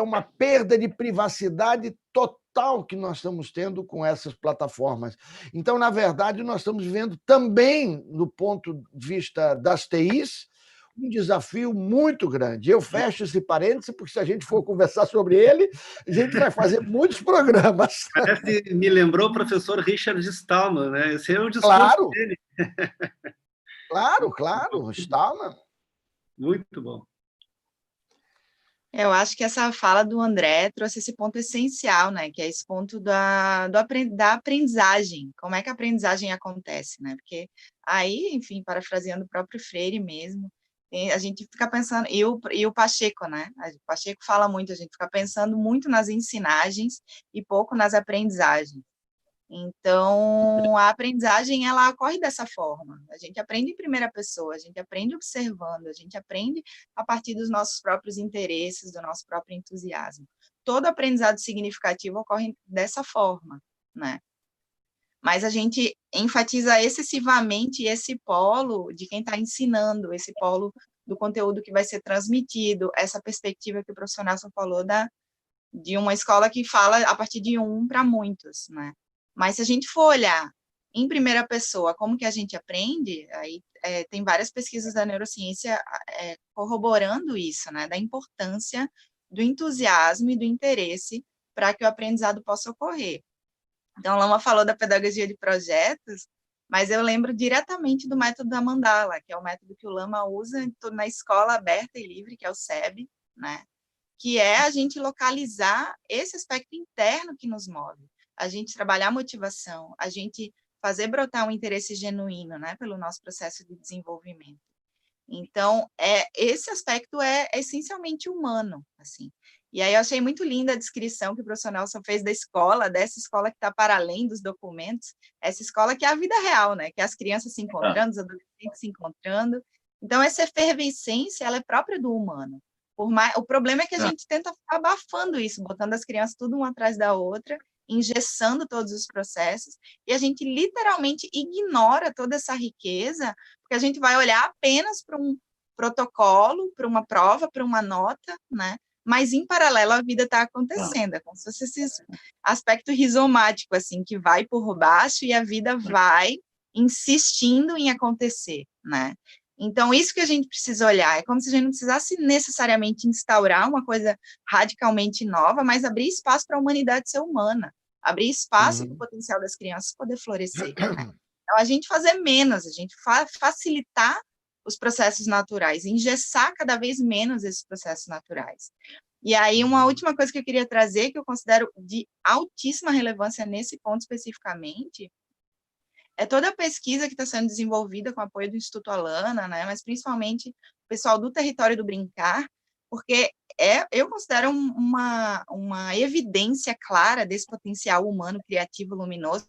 uma perda de privacidade total que nós estamos tendo com essas plataformas. Então, na verdade, nós estamos vendo também, do ponto de vista das TIs, um desafio muito grande. Eu fecho esse parêntese, porque se a gente for conversar sobre ele, a gente vai fazer muitos programas. Parece, me lembrou o professor Richard Stallman, né? Esse é o discurso dele. Claro, Stallman. Muito bom. Eu acho que essa fala do André trouxe esse ponto essencial, né? Que é esse ponto da aprendizagem. Como é que a aprendizagem acontece, né? Porque aí, enfim, parafraseando o próprio Freire mesmo, a gente fica pensando, e o Pacheco, né? O Pacheco fala muito, a gente fica pensando muito nas ensinagens e pouco nas aprendizagens. Então, a aprendizagem, ela ocorre dessa forma. A gente aprende em primeira pessoa, a gente aprende observando, a gente aprende a partir dos nossos próprios interesses, do nosso próprio entusiasmo. Todo aprendizado significativo ocorre dessa forma, né? Mas a gente enfatiza excessivamente esse polo de quem está ensinando, esse polo do conteúdo que vai ser transmitido, essa perspectiva que o professor Nelson falou de uma escola que fala a partir de um para muitos, né? Mas se a gente for olhar em primeira pessoa como que a gente aprende, aí tem várias pesquisas da neurociência corroborando isso, né? Da importância do entusiasmo e do interesse para que o aprendizado possa ocorrer. Então, Lama falou da pedagogia de projetos, mas eu lembro diretamente do método da mandala, que é o método que o Lama usa na escola aberta e livre, que é o SEB, né? Que é a gente localizar esse aspecto interno que nos move. A gente trabalhar a motivação, a gente fazer brotar um interesse genuíno, né, pelo nosso processo de desenvolvimento. Então, esse aspecto é essencialmente humano, assim. E aí eu achei muito linda a descrição que o professor Nelson fez da escola, dessa escola que está para além dos documentos, essa escola que é a vida real, né, que é as crianças se encontrando, os adolescentes se encontrando. Então, essa efervescência, ela é própria do humano. O problema é que a gente tenta ficar abafando isso, botando as crianças tudo uma atrás da outra, engessando todos os processos, e a gente literalmente ignora toda essa riqueza, porque a gente vai olhar apenas para um protocolo, para uma prova, para uma nota, né? Mas, em paralelo, a vida está acontecendo, é como se fosse esse aspecto rizomático, assim, que vai por baixo e a vida vai insistindo em acontecer, né? Então, isso que a gente precisa olhar, é como se a gente não precisasse necessariamente instaurar uma coisa radicalmente nova, mas abrir espaço para a humanidade ser humana, abrir espaço para o potencial das crianças poder florescer. Né? Então, a gente fazer menos, a gente facilitar os processos naturais, engessar cada vez menos esses processos naturais. E aí, uma última coisa que eu queria trazer, que eu considero de altíssima relevância nesse ponto especificamente, é toda a pesquisa que está sendo desenvolvida com o apoio do Instituto Alana, né, mas principalmente o pessoal do Território do Brincar, porque eu considero uma evidência clara desse potencial humano, criativo, luminoso.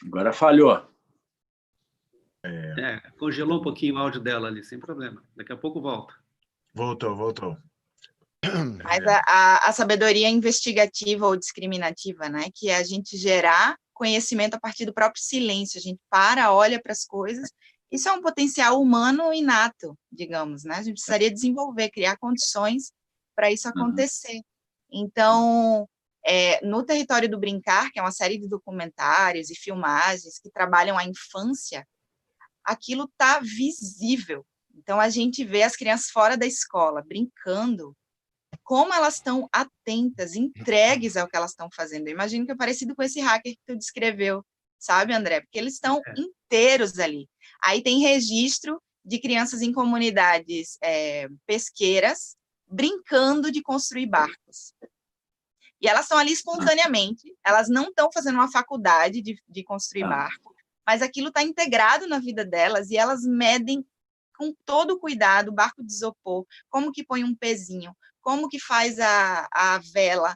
Agora falhou. Congelou um pouquinho o áudio dela ali, sem problema. Daqui a pouco volta. Voltou. Mas a sabedoria investigativa ou discriminativa, né, que é a gente gerar conhecimento a partir do próprio silêncio, a gente olha para as coisas, isso é um potencial humano inato, digamos, né, a gente precisaria desenvolver, criar condições para isso acontecer. Então, No Território do Brincar, que é uma série de documentários e filmagens que trabalham a infância, aquilo está visível. Então, a gente vê as crianças fora da escola, brincando, como elas estão atentas, entregues ao que elas estão fazendo. Eu imagino que é parecido com esse hacker que tu descreveu, sabe, André? Porque eles estão inteiros ali. Aí tem registro de crianças em comunidades pesqueiras brincando de construir barcos. E elas estão ali espontaneamente, elas não estão fazendo uma faculdade de construir barco, mas aquilo está integrado na vida delas e elas medem com todo o cuidado o barco de isopor, como que põe um pezinho, como que faz a vela,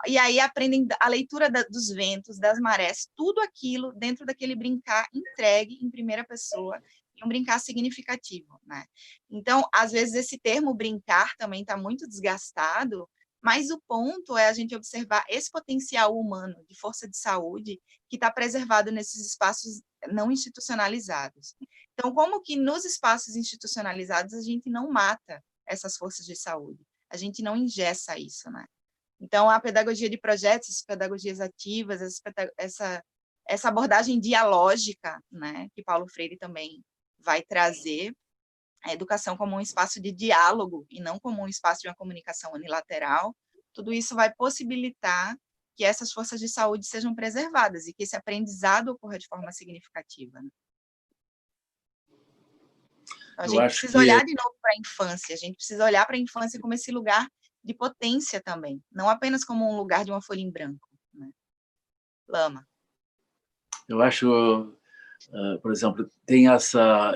e aí aprendem a leitura dos ventos, das marés, tudo aquilo dentro daquele brincar entregue em primeira pessoa, e um brincar significativo, né? Então, às vezes, esse termo brincar também está muito desgastado, mas o ponto é a gente observar esse potencial humano de força de saúde que está preservado nesses espaços não institucionalizados. Então, como que nos espaços institucionalizados a gente não mata essas forças de saúde? A gente não engessa isso, né? Então, a pedagogia de projetos, as pedagogias ativas, essa abordagem dialógica, né, que Paulo Freire também vai trazer, a educação como um espaço de diálogo e não como um espaço de uma comunicação unilateral, tudo isso vai possibilitar que essas forças de saúde sejam preservadas e que esse aprendizado ocorra de forma significativa, né? Então, a gente precisa olhar de novo para a infância, a gente precisa olhar para a infância como esse lugar de potência também, não apenas como um lugar de uma folha em branco, né? Lama. Eu acho, por exemplo, tem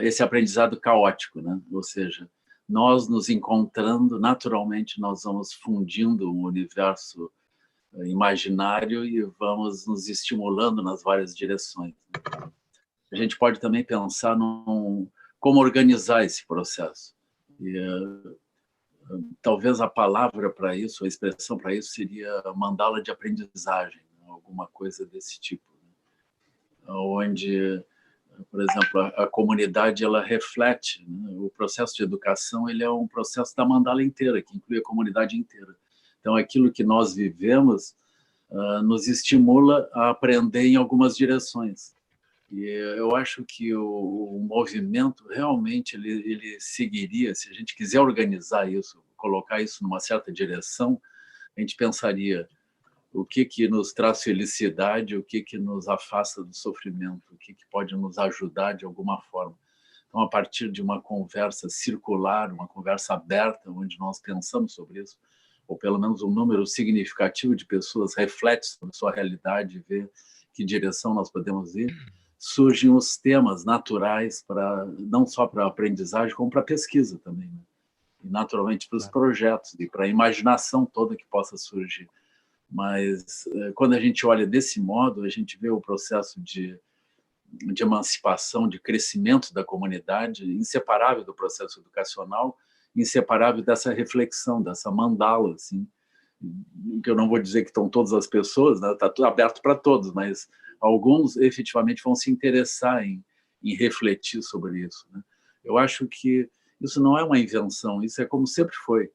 esse aprendizado caótico, né? Ou seja, nós nos encontrando, naturalmente nós vamos fundindo um universo imaginário e vamos nos estimulando nas várias direções. A gente pode também pensar como organizar esse processo. E, talvez a palavra para isso, a expressão para isso seria mandala de aprendizagem, né? Alguma coisa desse tipo, né? Onde, por exemplo, a comunidade ela reflete, né? O processo de educação ele é um processo da mandala inteira, que inclui a comunidade inteira. Então, aquilo que nós vivemos nos estimula a aprender em algumas direções. E eu acho que o movimento realmente ele seguiria, se a gente quiser organizar isso, colocar isso numa certa direção, a gente pensaria o que nos traz felicidade, o que nos afasta do sofrimento, o que pode nos ajudar de alguma forma. Então, a partir de uma conversa circular, uma conversa aberta, onde nós pensamos sobre isso, ou pelo menos um número significativo de pessoas reflete sobre sua realidade e vê que direção nós podemos ir, surgem os temas naturais não só para a aprendizagem, como para a pesquisa também, né? E naturalmente para os projetos e para a imaginação toda que possa surgir. Mas quando a gente olha desse modo, a gente vê o processo de emancipação, de crescimento da comunidade, inseparável do processo educacional, inseparável dessa reflexão, dessa mandala, assim, que eu não vou dizer que estão todas as pessoas, né? Está tudo aberto para todos, mas alguns efetivamente vão se interessar em refletir sobre isso, né? Eu acho que isso não é uma invenção, isso é como sempre foi.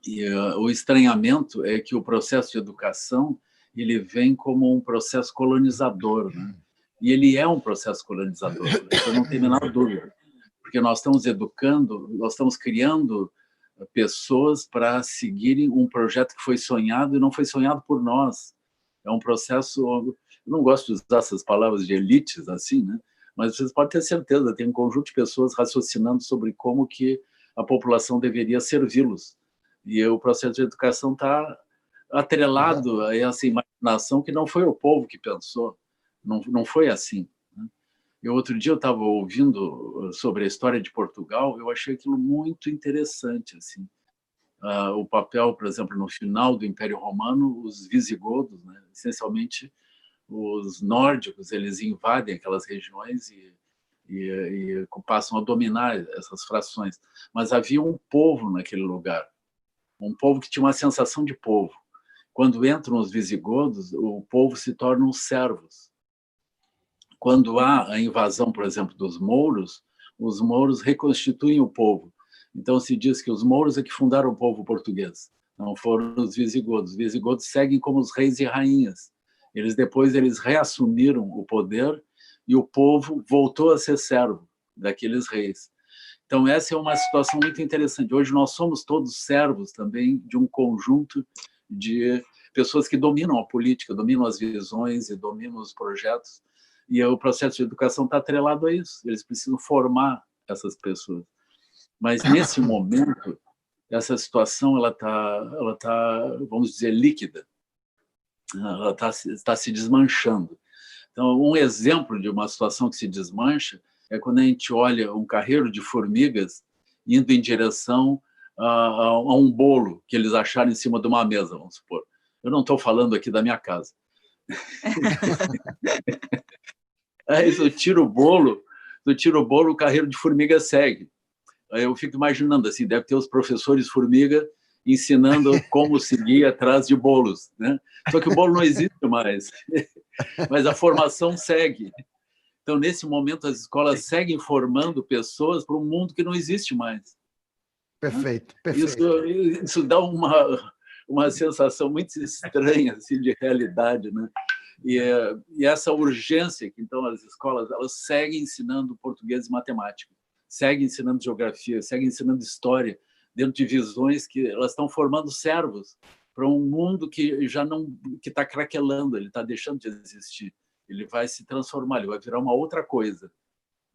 E o estranhamento é que o processo de educação ele vem como um processo colonizador, né? E ele é um processo colonizador, eu não tenho a menor dúvida, porque nós estamos educando, nós estamos criando pessoas para seguirem um projeto que foi sonhado e não foi sonhado por nós. É um processo, eu não gosto de usar essas palavras de elites assim, né? Mas vocês podem ter certeza, tem um conjunto de pessoas raciocinando sobre como que a população deveria servi-los. E o processo de educação está atrelado a essa imaginação que não foi o povo que pensou, não foi assim, né? E outro dia eu estava ouvindo sobre a história de Portugal, eu achei aquilo muito interessante, assim. O papel, por exemplo, no final do Império Romano, os visigodos, né, essencialmente os nórdicos, eles invadem aquelas regiões e passam a dominar essas frações. Mas havia um povo naquele lugar, um povo que tinha uma sensação de povo. Quando entram os visigodos, o povo se torna os servos. Quando há a invasão, por exemplo, dos mouros, os mouros reconstituem o povo. Então se diz que os mouros é que fundaram o povo português. Não foram os visigodos. Os visigodos seguem como os reis e rainhas. Depois eles reassumiram o poder e o povo voltou a ser servo daqueles reis. Então, essa é uma situação muito interessante. Hoje nós somos todos servos também de um conjunto de pessoas que dominam a política, dominam as visões e dominam os projetos. E o processo de educação está atrelado a isso. Eles precisam formar essas pessoas. Mas, nesse momento, essa situação ela tá, vamos dizer, líquida. Ela está se desmanchando. Então, um exemplo de uma situação que se desmancha é quando a gente olha um carreiro de formigas indo em direção a um bolo que eles acharam em cima de uma mesa, vamos supor. Eu não estou falando aqui da minha casa. Aí eu tiro o bolo, o carreiro de formiga segue. Aí eu fico imaginando, assim, deve ter os professores formiga ensinando como seguir atrás de bolos, né? Só que o bolo não existe mais, mas a formação segue. Então, nesse momento, as escolas seguem formando pessoas para um mundo que não existe mais. Perfeito, perfeito. Isso dá uma sensação muito estranha assim, de realidade, né? E essa urgência que, então, as escolas elas seguem ensinando português e matemática, seguem ensinando geografia, seguem ensinando história, dentro de visões que elas estão formando servos para um mundo que já não que está craquelando, ele está deixando de existir, ele vai se transformar, ele vai virar uma outra coisa,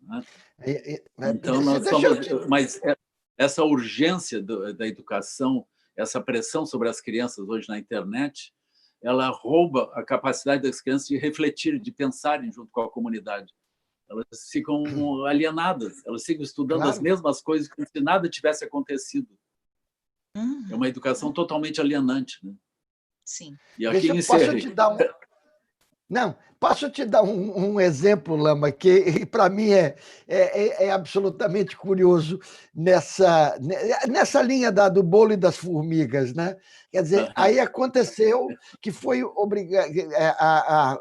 né? Então mas essa urgência da educação, essa pressão sobre as crianças hoje na internet, ela rouba a capacidade das crianças de refletir, de pensarem junto com a comunidade. Elas ficam alienadas, elas ficam estudando as mesmas coisas como se nada tivesse acontecido. É uma educação totalmente alienante, né? Sim. E aqui posso te dar posso te dar um exemplo, Lama, que para mim é absolutamente curioso nessa linha do bolo e das formigas, né? Quer dizer, aí aconteceu que foi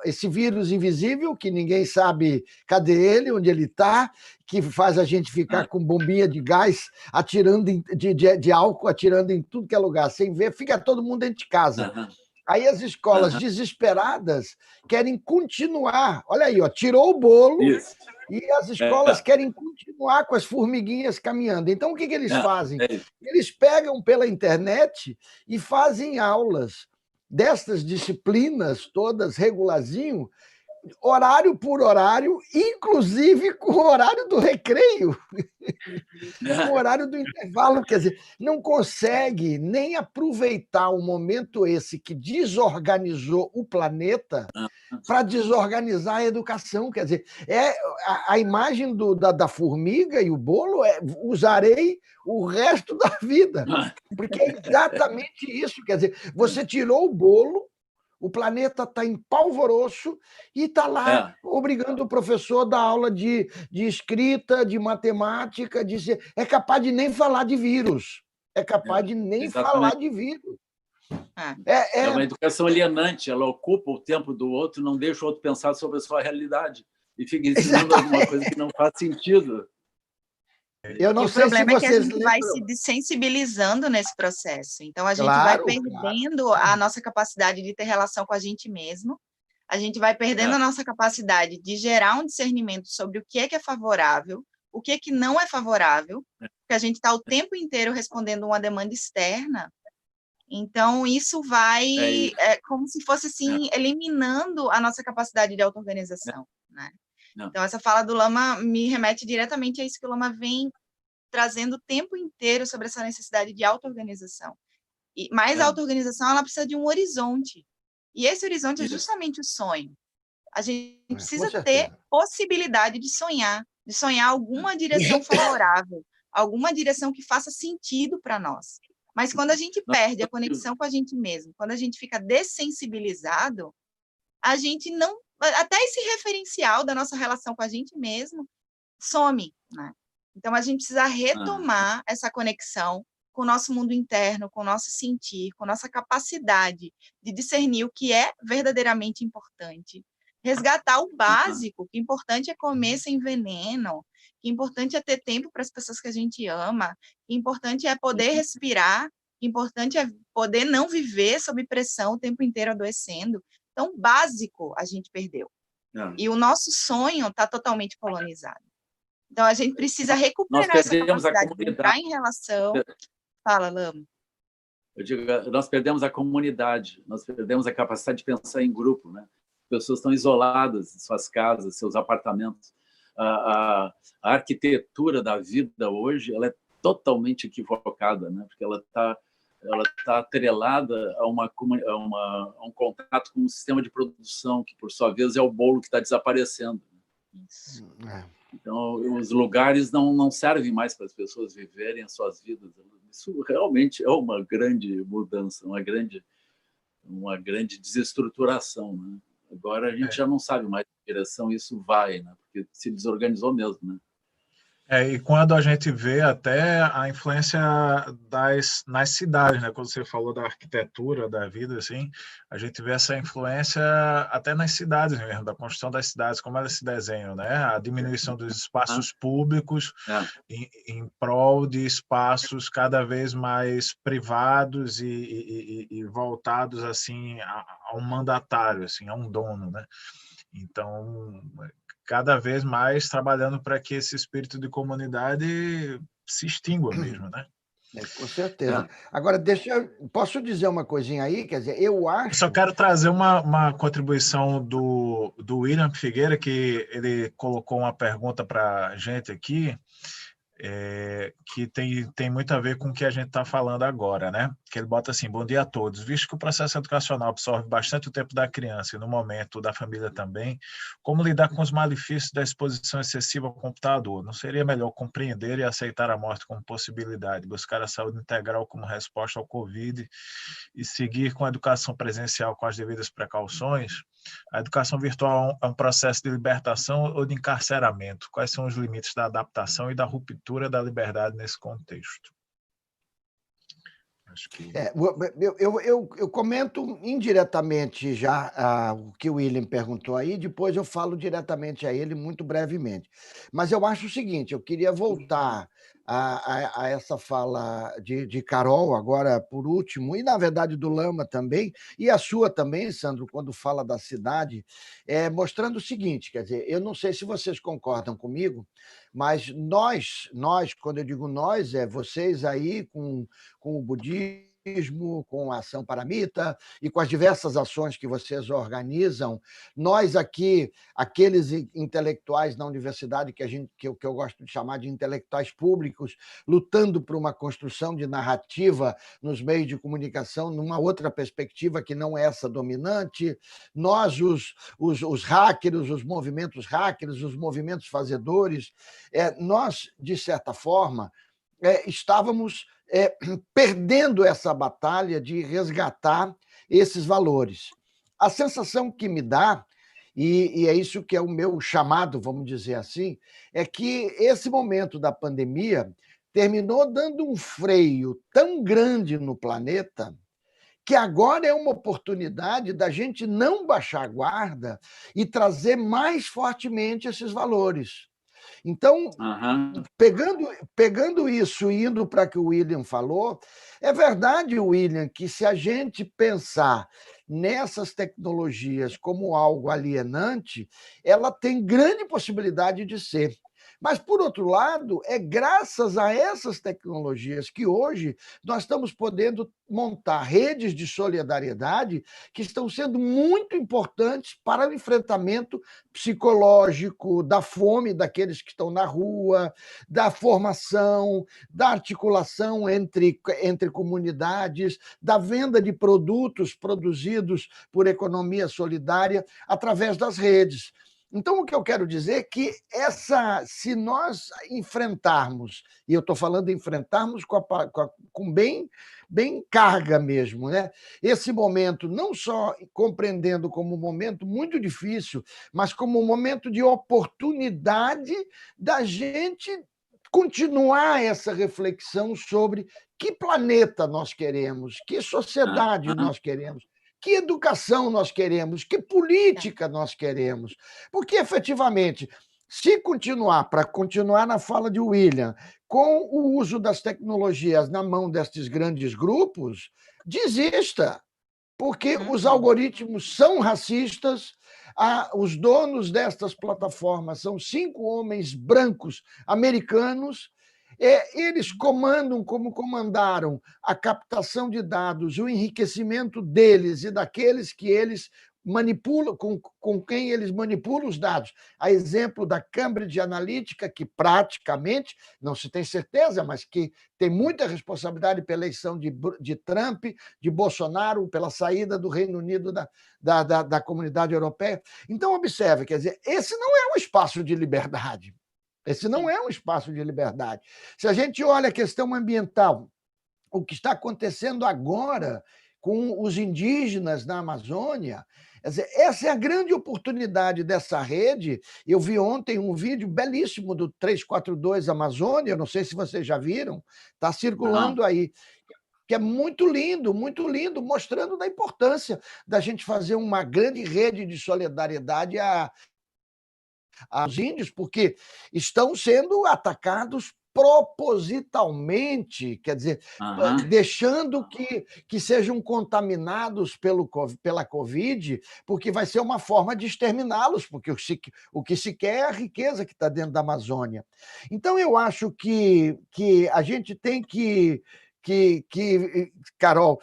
esse vírus invisível, que ninguém sabe cadê ele, onde ele está, que faz a gente ficar com bombinha de gás, atirando de álcool, atirando em tudo que é lugar, sem ver, fica todo mundo dentro de casa. Aí as escolas desesperadas querem continuar. Olha aí, ó, tirou o bolo. Isso. E as escolas querem continuar com as formiguinhas caminhando. Então, o que eles fazem? Eles pegam pela internet e fazem aulas destas disciplinas todas, regularzinho, horário por horário, inclusive com o horário do recreio, com o horário do intervalo. Quer dizer, não consegue nem aproveitar o momento esse que desorganizou o planeta para desorganizar a educação. Quer dizer, a imagem da formiga e o bolo usarei o resto da vida, porque é exatamente isso. Quer dizer, você tirou o bolo, o planeta está em polvoroço e está lá obrigando o professor a dar aula de escrita, de matemática, é capaz de nem falar de vírus. É capaz de nem falar de vírus. É uma educação alienante, ela ocupa o tempo do outro, não deixa o outro pensar sobre a sua realidade e fica ensinando alguma coisa que não faz sentido. Eu não sei se vocês lembram. O problema é que a gente vai se desensibilizando nesse processo. Então, a gente vai perdendo a nossa capacidade de ter relação com a gente mesmo, a gente vai perdendo a nossa capacidade de gerar um discernimento sobre o que é favorável, o que não é favorável, porque a gente está o tempo inteiro respondendo uma demanda externa. Então, isso vai como se fosse assim, eliminando a nossa capacidade de auto-organização, né? Então, essa fala do Lama me remete diretamente a isso que o Lama vem trazendo o tempo inteiro sobre essa necessidade de auto-organização. Mas a auto-organização, ela precisa de um horizonte. E esse horizonte é justamente o sonho. A gente precisa ter possibilidade de sonhar alguma direção favorável, alguma direção que faça sentido para nós. Mas quando a gente perde a conexão com a gente mesmo, quando a gente fica dessensibilizado, a gente não... Até esse referencial da nossa relação com a gente mesmo some, né? Então, a gente precisa retomar essa conexão com o nosso mundo interno, com o nosso sentir, com a nossa capacidade de discernir o que é verdadeiramente importante. Resgatar o básico, que importante é comer sem veneno, que importante é ter tempo para as pessoas que a gente ama, que importante é poder respirar, importante é poder não viver sob pressão o tempo inteiro adoecendo. Então, básico a gente perdeu. E o nosso sonho está totalmente colonizado. Então, a gente precisa recuperar essa capacidade de entrar em relação... Fala, Lama. Eu digo, nós perdemos a comunidade, nós perdemos a capacidade de pensar em grupo, né? As pessoas estão isoladas em suas casas, seus apartamentos. A arquitetura da vida hoje ela é totalmente equivocada, né? Porque ela tá atrelada a um contato com um sistema de produção que, por sua vez, é o bolo que está desaparecendo. Isso. Então, os lugares não servem mais para as pessoas viverem as suas vidas. Isso realmente é uma grande mudança, uma grande desestruturação, né? Agora a gente já não sabe mais que direção isso vai, né? Porque se desorganizou mesmo, né? E quando a gente vê até a influência nas cidades, né? Quando você falou da arquitetura da vida, assim, a gente vê essa influência até nas cidades mesmo, da construção das cidades, como elas se desenham, né? A diminuição dos espaços públicos em prol de espaços cada vez mais privados e voltados assim a um mandatário, assim, a um dono, né? Então, cada vez mais trabalhando para que esse espírito de comunidade se extingua mesmo, né? Com certeza. Agora, posso dizer uma coisinha aí? Quer dizer, eu acho... Eu só quero trazer uma contribuição do William Figueira, que ele colocou uma pergunta para a gente aqui, que tem muito a ver com o que a gente está falando agora, né? Que ele bota assim: bom dia a todos. Visto que o processo educacional absorve bastante o tempo da criança e no momento da família também, como lidar com os malefícios da exposição excessiva ao computador? Não seria melhor compreender e aceitar a morte como possibilidade, buscar a saúde integral como resposta ao Covid e seguir com a educação presencial com as devidas precauções? A educação virtual é um processo de libertação ou de encarceramento? Quais são os limites da adaptação e da ruptura da liberdade nesse contexto? Acho que... eu comento indiretamente já o que o William perguntou aí, depois eu falo diretamente a ele muito brevemente. Mas eu acho o seguinte, eu queria voltar a essa fala de Carol, agora por último, e na verdade do Lama também, e a sua também, Sandro, quando fala da cidade, mostrando o seguinte, quer dizer, eu não sei se vocês concordam comigo, mas nós, quando eu digo nós, vocês aí com o budismo, com a Ação Paramita e com as diversas ações que vocês organizam, nós aqui, aqueles intelectuais na universidade que eu gosto de chamar de intelectuais públicos, lutando por uma construção de narrativa nos meios de comunicação numa outra perspectiva que não é essa dominante, nós, os hackers, os movimentos fazedores, nós, de certa forma, estávamos perdendo essa batalha de resgatar esses valores. A sensação que me dá, e é isso que é o meu chamado, vamos dizer assim, é que esse momento da pandemia terminou dando um freio tão grande no planeta que agora é uma oportunidade da gente não baixar a guarda e trazer mais fortemente esses valores. Então, pegando isso e indo para o que o William falou, é verdade, William, que se a gente pensar nessas tecnologias como algo alienante, ela tem grande possibilidade de ser. Mas, por outro lado, é graças a essas tecnologias que hoje nós estamos podendo montar redes de solidariedade que estão sendo muito importantes para o enfrentamento psicológico, da fome daqueles que estão na rua, da formação, da articulação entre comunidades, da venda de produtos produzidos por economia solidária através das redes. Então, o que eu quero dizer é que se nós enfrentarmos, e eu estou falando de enfrentarmos com bem carga mesmo, né? Esse momento, não só compreendendo como um momento muito difícil, mas como um momento de oportunidade da gente continuar essa reflexão sobre que planeta nós queremos, que sociedade nós queremos, que educação nós queremos, que política nós queremos. Porque, efetivamente, Se continuar, para continuar na fala de William, com o uso das tecnologias na mão destes grandes grupos, desista, porque os algoritmos são racistas, os donos destas plataformas são 5 homens brancos americanos, eles comandam como comandaram a captação de dados, o enriquecimento deles e daqueles que eles manipulam, com quem eles manipulam os dados. A exemplo da Cambridge Analytica, que praticamente, não se tem certeza, mas que tem muita responsabilidade pela eleição de Trump, de Bolsonaro, pela saída do Reino Unido da Comunidade Europeia. Então, observe, quer dizer, esse não é um espaço de liberdade. Esse não é um espaço de liberdade. Se a gente olha a questão ambiental, o que está acontecendo agora com os indígenas na Amazônia, quer dizer, essa é a grande oportunidade dessa rede. Eu vi ontem um vídeo belíssimo do 342 Amazônia, eu não sei se vocês já viram, está circulando aí, que é muito lindo, mostrando da importância da gente fazer uma grande rede de solidariedade aos índios, porque estão sendo atacados propositalmente, quer dizer, deixando que sejam contaminados pela Covid, porque vai ser uma forma de exterminá-los, porque o que se quer é a riqueza que está dentro da Amazônia. Então, eu acho que a gente tem que Carol,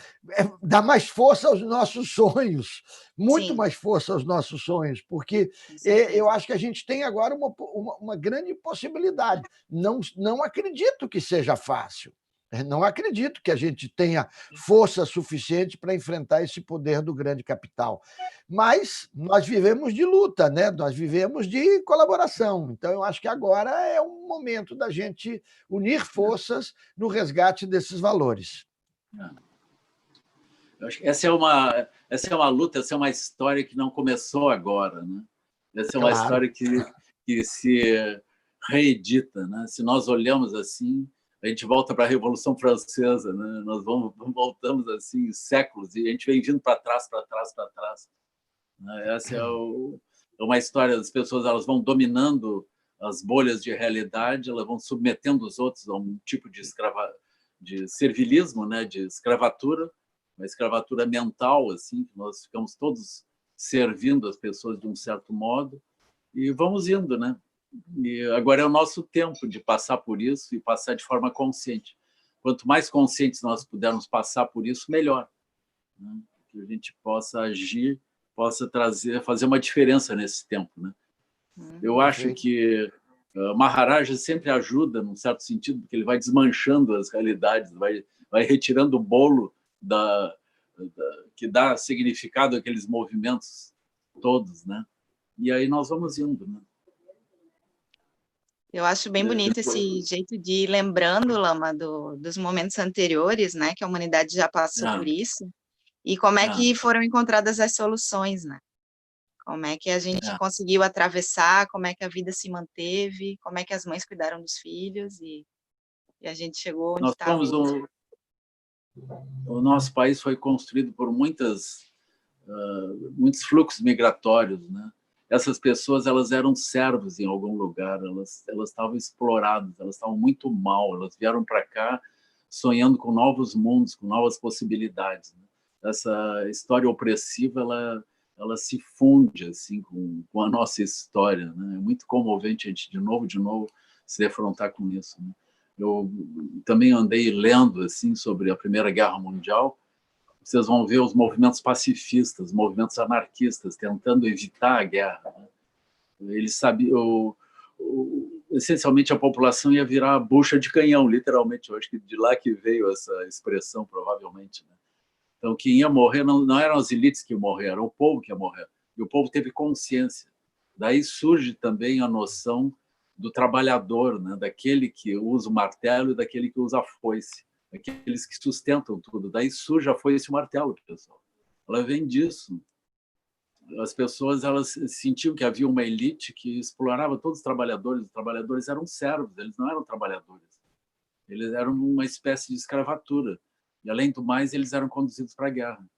dar mais força aos nossos sonhos, muito mais força aos nossos sonhos, porque eu acho que a gente tem agora uma grande possibilidade. Não acredito que seja fácil. Não acredito que a gente tenha força suficiente para enfrentar esse poder do grande capital. Mas nós vivemos de luta, né? Nós vivemos de colaboração. Então, eu acho que agora é um momento da gente unir forças no resgate desses valores. Eu acho que essa é uma luta, essa é uma história que não começou agora, né? Essa é uma história que se reedita, né? Se nós olhamos assim, a gente volta para a Revolução Francesa, né? Nós voltamos assim séculos e a gente vem vindo para trás. Né? Essa é uma história das pessoas, elas vão dominando as bolhas de realidade, elas vão submetendo os outros a um tipo de servilismo, né? De escravatura, uma escravatura mental, assim, que nós ficamos todos servindo as pessoas de um certo modo e vamos indo, né? E agora é o nosso tempo de passar por isso e passar de forma consciente. Quanto mais conscientes nós pudermos passar por isso, melhor, né? Que a gente possa agir, possa fazer uma diferença nesse tempo, né? Eu acho que Maharaja sempre ajuda, num certo sentido, porque ele vai desmanchando as realidades, vai retirando o bolo que dá significado àqueles movimentos todos, né? E aí nós vamos indo, né? Eu acho bem bonito esse jeito de ir lembrando, Lama, dos momentos anteriores, né, que a humanidade já passou por isso, e como é que foram encontradas as soluções, né? Como é que a gente conseguiu atravessar, como é que a vida se manteve, como é que as mães cuidaram dos filhos e a gente chegou onde está hoje. O nosso país foi construído por muitos fluxos migratórios, né? Essas pessoas, elas eram servos em algum lugar, elas estavam exploradas, elas estavam muito mal, elas vieram para cá sonhando com novos mundos, com novas possibilidades, né? Essa história opressiva, ela se funde assim com a nossa história, né? É muito comovente a gente de novo se defrontar com isso, né? Eu também andei lendo assim sobre a Primeira Guerra Mundial. Vocês vão ver os movimentos pacifistas, movimentos anarquistas, tentando evitar a guerra, né? Eles sabiam, essencialmente a população ia virar bucha de canhão, literalmente. Eu acho que de lá que veio essa expressão, provavelmente, né? Então, quem ia morrer não eram as elites que iam morrer, era o povo que ia morrer. E o povo teve consciência. Daí surge também a noção do trabalhador, né? Daquele que usa o martelo e daquele que usa a foice, aqueles que sustentam tudo. Daí surge a foice e o martelo, pessoal. Ela vem disso. As pessoas, elas sentiam que havia uma elite que explorava todos os trabalhadores eram servos, eles não eram trabalhadores. Eles eram uma espécie de escravatura. E, além do mais, eles eram conduzidos para a guerra.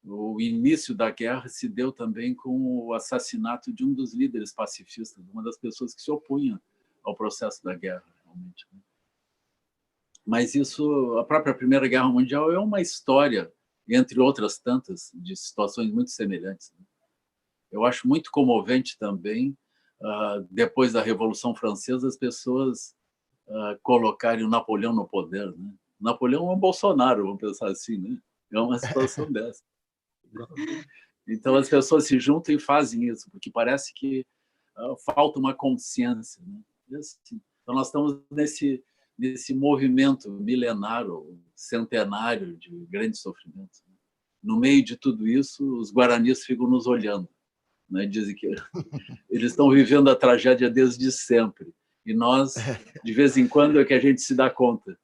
o início da guerra se deu também com o assassinato de um dos líderes pacifistas, uma das pessoas que se opunha ao processo da guerra, realmente. Mas isso, a própria Primeira Guerra Mundial é uma história, entre outras tantas, de situações muito semelhantes. Eu acho muito comovente também, depois da Revolução Francesa, as pessoas colocarem o Napoleão no poder. Né? Napoleão é um Bolsonaro, vamos pensar assim, né? É uma situação dessa. Então, as pessoas se juntam e fazem isso, porque parece que falta uma consciência. Né? Assim, então, nós estamos nesse movimento milenário, centenário de grande sofrimento. No meio de tudo isso, os guaranis ficam nos olhando. Né? Dizem que eles estão vivendo a tragédia desde sempre. E nós, de vez em quando, é que a gente se dá conta.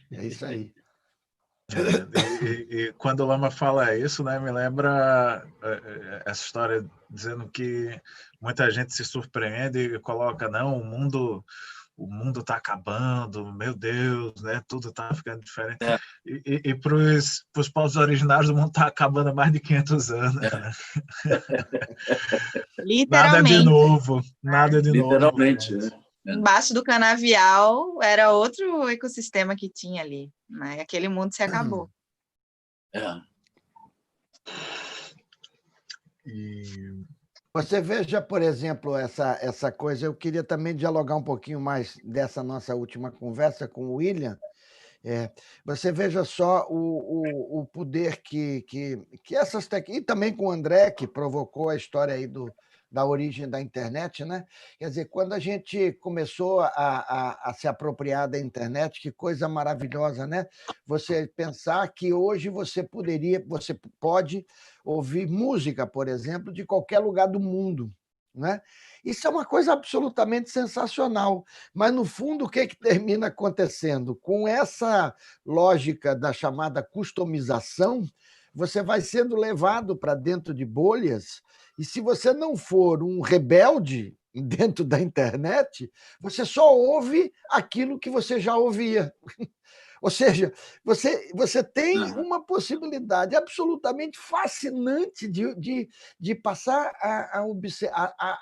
É isso aí. E quando o Lama fala isso, né, me lembra essa história dizendo que muita gente se surpreende e coloca, não, o mundo está acabando, meu Deus, né, tudo está ficando diferente. E para os povos originários, o mundo está acabando há mais de 500 anos. Né? Literalmente. Nada de novo, nada de novo. Literalmente, né? Embaixo do canavial era outro ecossistema que tinha ali, né? Aquele mundo se acabou. E você veja, por exemplo, essa coisa, eu queria também dialogar um pouquinho mais dessa nossa última conversa com o William. Você veja só o poder que essas técnicas, e também com o André, que provocou a história aí da origem da internet, né? Quer dizer, quando a gente começou a se apropriar da internet, que coisa maravilhosa, né? Você pensar que hoje você pode ouvir música, por exemplo, de qualquer lugar do mundo, né? Isso é uma coisa absolutamente sensacional. Mas, no fundo, o que termina acontecendo? Com essa lógica da chamada customização, você vai sendo levado para dentro de bolhas, e se você não for um rebelde dentro da internet, você só ouve aquilo que você já ouvia. Ou seja, você tem uma possibilidade absolutamente fascinante de passar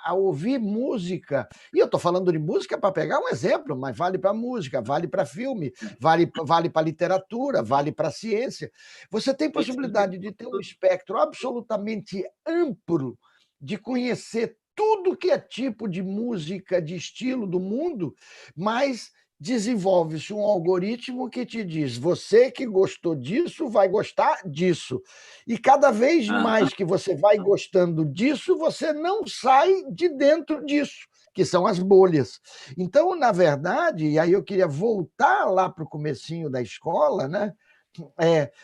a ouvir música. E eu estou falando de música para pegar um exemplo, mas vale para música, vale para filme, vale para literatura, vale para ciência. Você tem possibilidade de ter um espectro absolutamente amplo de conhecer tudo que é tipo de música, de estilo do mundo, mas desenvolve-se um algoritmo que te diz, você que gostou disso vai gostar disso. E cada vez mais que você vai gostando disso, você não sai de dentro disso, que são as bolhas. Então, na verdade, e aí eu queria voltar lá para o comecinho da escola, né?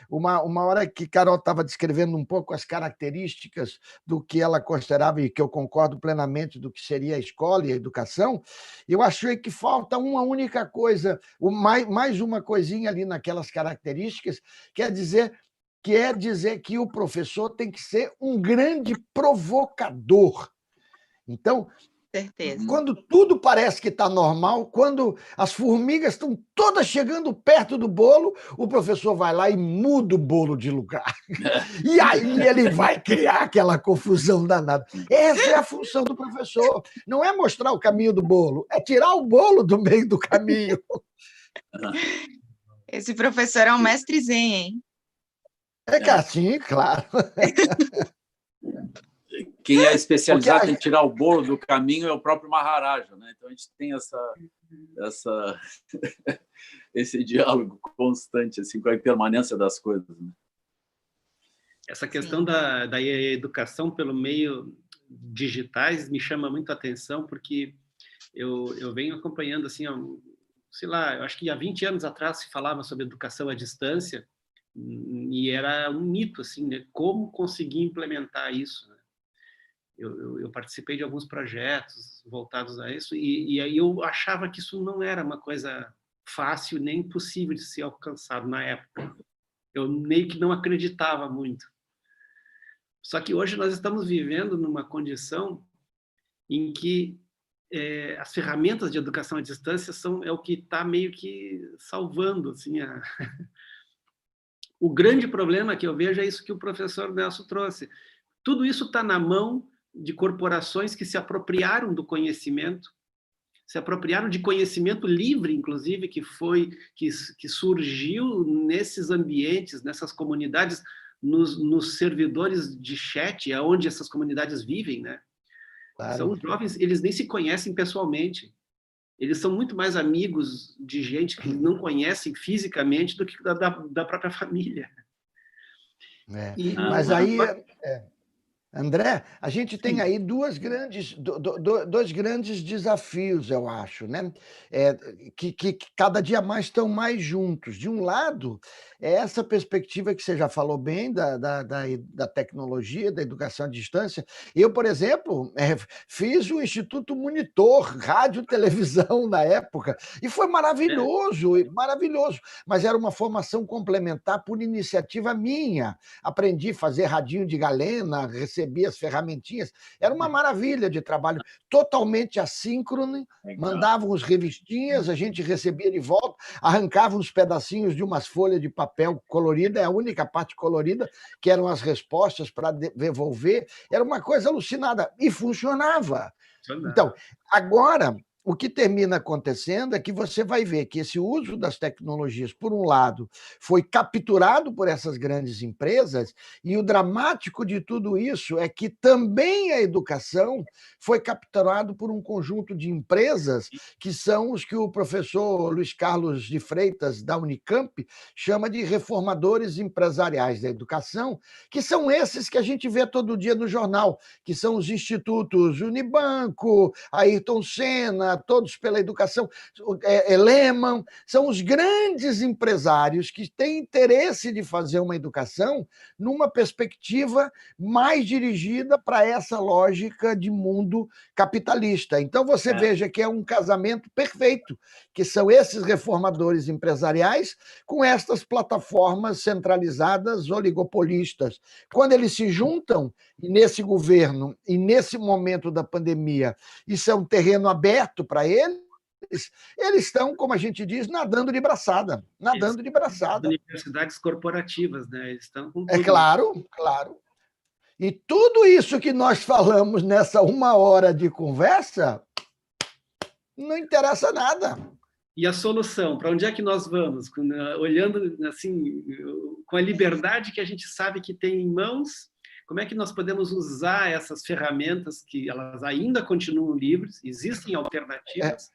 Uma hora que Carol estava descrevendo um pouco as características do que ela considerava, e que eu concordo plenamente, do que seria a escola e a educação, eu achei que falta uma única coisa, mais uma coisinha ali naquelas características, quer dizer que o professor tem que ser um grande provocador. Então, certeza. Quando tudo parece que está normal, quando as formigas estão todas chegando perto do bolo, o professor vai lá e muda o bolo de lugar. E aí ele vai criar aquela confusão danada. Essa é a função do professor. Não é mostrar o caminho do bolo, é tirar o bolo do meio do caminho. Esse professor é um mestre zen, hein? Sim, claro. Quem é especializado em tirar o bolo do caminho é o próprio Maharaja, né? Então a gente tem esse diálogo constante assim, com a impermanência das coisas. Né? Essa questão da educação pelo meio digitais me chama muito a atenção, porque eu venho acompanhando, assim, sei lá, eu acho que há 20 anos atrás se falava sobre educação à distância, e era um mito, assim, né? Como conseguir implementar isso, né? Eu participei de alguns projetos voltados a isso, e aí eu achava que isso não era uma coisa fácil nem possível de ser alcançado na época. Eu meio que não acreditava muito. Só que hoje nós estamos vivendo numa condição em que as ferramentas de educação à distância é o que está meio que salvando assim, O grande problema que eu vejo é isso que o professor Nelson trouxe. Tudo isso está na mão de corporações que se apropriaram do conhecimento, se apropriaram de conhecimento livre, inclusive, que surgiu nesses ambientes, nessas comunidades, nos servidores de chat, onde essas comunidades vivem, né? Claro. São jovens, eles nem se conhecem pessoalmente. Eles são muito mais amigos de gente que não conhecem fisicamente do que da própria família. Mas aí, André, a gente tem aí dois grandes desafios, eu acho, né? Que cada dia mais estão mais juntos. De um lado, é essa perspectiva que você já falou bem da tecnologia, da educação à distância. Eu, por exemplo, fiz o Instituto Monitor, rádio e televisão na época, e foi maravilhoso, maravilhoso. Mas era uma formação complementar por iniciativa minha. Aprendi a fazer radinho de galena, recebia as ferramentinhas, era uma maravilha de trabalho, totalmente assíncrono, mandavam as revistinhas, a gente recebia de volta, arrancava uns pedacinhos de umas folhas de papel colorida, é a única parte colorida, que eram as respostas para devolver, era uma coisa alucinada, e funcionava. Então, agora, o que termina acontecendo é que você vai ver que esse uso das tecnologias, por um lado, foi capturado por essas grandes empresas, e o dramático de tudo isso é que também a educação foi capturado por um conjunto de empresas que são os que o professor Luiz Carlos de Freitas, da Unicamp, chama de reformadores empresariais da educação, que são esses que a gente vê todo dia no jornal, que são os institutos Unibanco, Ayrton Senna, todos pela educação, Lehman, são os grandes empresários que têm interesse de fazer uma educação numa perspectiva mais dirigida para essa lógica de mundo capitalista. Então, você veja que é um casamento perfeito, que são esses reformadores empresariais com estas plataformas centralizadas oligopolistas. Quando eles se juntam, nesse governo e nesse momento da pandemia, isso é um terreno aberto para eles estão, como a gente diz, nadando de braçada. Nadando de braçada. Universidades corporativas, né? Eles estão com tudo. É claro, claro. E tudo isso que nós falamos nessa 1 hora de conversa não interessa nada. E a solução? Para onde é que nós vamos? Olhando assim, com a liberdade que a gente sabe que tem em mãos, como é que nós podemos usar essas ferramentas que elas ainda continuam livres, existem alternativas,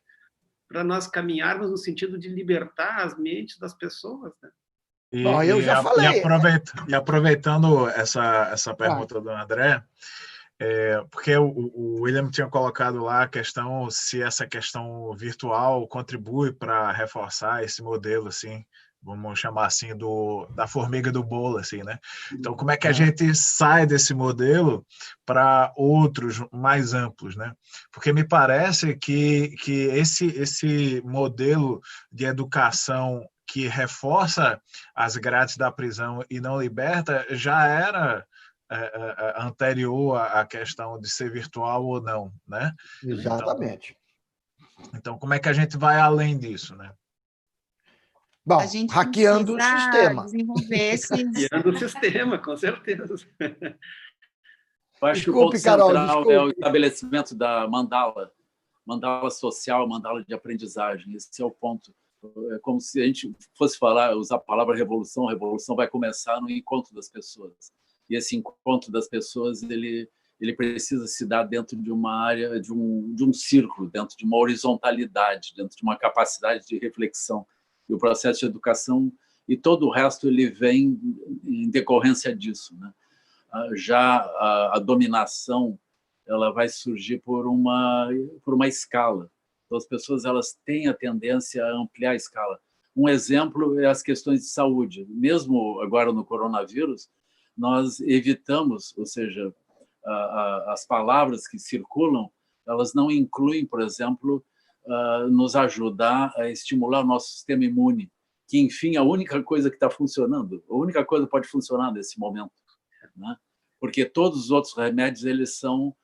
para nós caminharmos no sentido de libertar as mentes das pessoas, né? Bom, eu já falei. E aproveitando essa pergunta do André, porque o William tinha colocado lá a questão se essa questão virtual contribui para reforçar esse modelo, assim, vamos chamar assim, da formiga do bolo, assim, né? Então, como é que a gente sai desse modelo para outros mais amplos, né? Porque me parece que esse modelo de educação que reforça as grades da prisão e não liberta já era anterior à questão de ser virtual ou não, né? Exatamente. Então, como é que a gente vai além disso, né? Bom, hackeando o sistema. Hackeando o sistema, com certeza. Eu acho que o ponto central é o estabelecimento da mandala social, mandala de aprendizagem. Esse é o ponto. É como se a gente fosse usar a palavra revolução. A revolução vai começar no encontro das pessoas. E esse encontro das pessoas, ele precisa se dar dentro de uma área, de um círculo, dentro de uma horizontalidade, dentro de uma capacidade de reflexão. E o processo de educação e todo o resto ele vem em decorrência disso, né? Já a dominação ela vai surgir por uma escala. Então, as pessoas elas têm a tendência a ampliar a escala. Um exemplo é as questões de saúde. Mesmo agora no coronavírus, nós evitamos, ou seja, as palavras que circulam, elas não incluem, por exemplo, nos ajudar a estimular o nosso sistema imune, que, enfim, é a única coisa que está funcionando, a única coisa que pode funcionar nesse momento, né? Porque todos os outros remédios eles são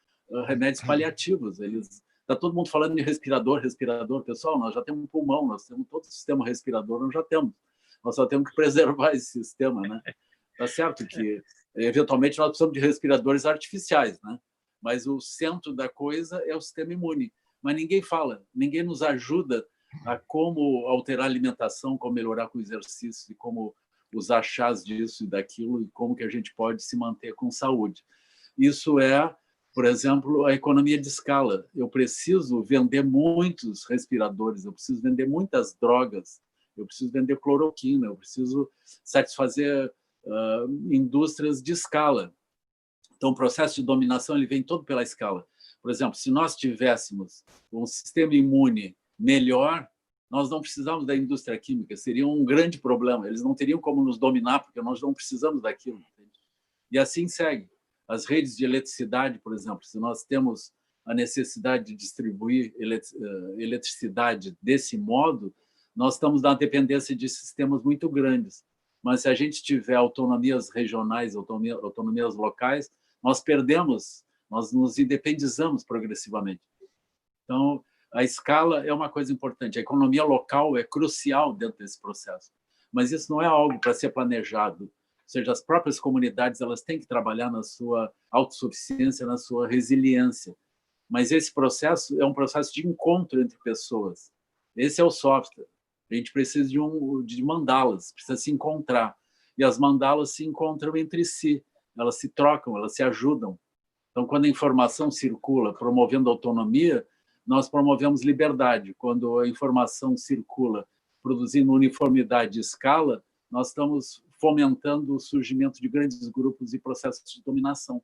remédios paliativos. Está todo mundo falando de respirador, pessoal, nós já temos um pulmão, nós temos todo o sistema respirador, nós já temos. Nós só temos que preservar esse sistema, né? Tá certo que, eventualmente, nós precisamos de respiradores artificiais, né? Mas o centro da coisa é o sistema imune. Mas ninguém fala, ninguém nos ajuda a como alterar a alimentação, como melhorar com o exercício, e como usar chás disso e daquilo, e como que a gente pode se manter com saúde. Isso é, por exemplo, a economia de escala. Eu preciso vender muitos respiradores, eu preciso vender muitas drogas, eu preciso vender cloroquina, eu preciso satisfazer indústrias de escala. Então, o processo de dominação ele vem todo pela escala. Por exemplo, se nós tivéssemos um sistema imune melhor, nós não precisamos da indústria química, seria um grande problema. Eles não teriam como nos dominar, porque nós não precisamos daquilo. Entende? E assim segue. As redes de eletricidade, por exemplo, se nós temos a necessidade de distribuir eletricidade desse modo, nós estamos na dependência de sistemas muito grandes. Mas se a gente tiver autonomias regionais, autonomias locais, nós perdemos, nós nos independizamos progressivamente. Então, a escala é uma coisa importante. A economia local é crucial dentro desse processo. Mas isso não é algo para ser planejado. Ou seja, as próprias comunidades elas têm que trabalhar na sua autossuficiência, na sua resiliência. Mas esse processo é um processo de encontro entre pessoas. Esse é o software. A gente precisa de mandalas, precisa se encontrar. E as mandalas se encontram entre si. Elas se trocam, elas se ajudam. Então, quando a informação circula promovendo autonomia, nós promovemos liberdade. Quando a informação circula produzindo uniformidade e escala, nós estamos fomentando o surgimento de grandes grupos e processos de dominação.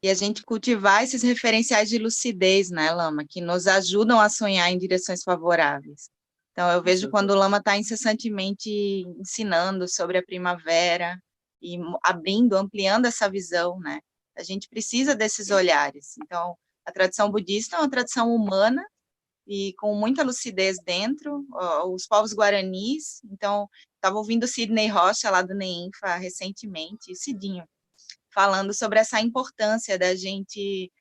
E a gente cultivar esses referenciais de lucidez, né, Lama, que nos ajudam a sonhar em direções favoráveis. Então, eu vejo quando o Lama está incessantemente ensinando sobre a primavera e abrindo, ampliando essa visão, né? A gente precisa desses olhares. Então, a tradição budista é uma tradição humana e com muita lucidez dentro, os povos guaranis. Então, estava ouvindo o Sidney Rocha, lá do NEINFA, recentemente, e Cidinho, falando sobre essa importância da gente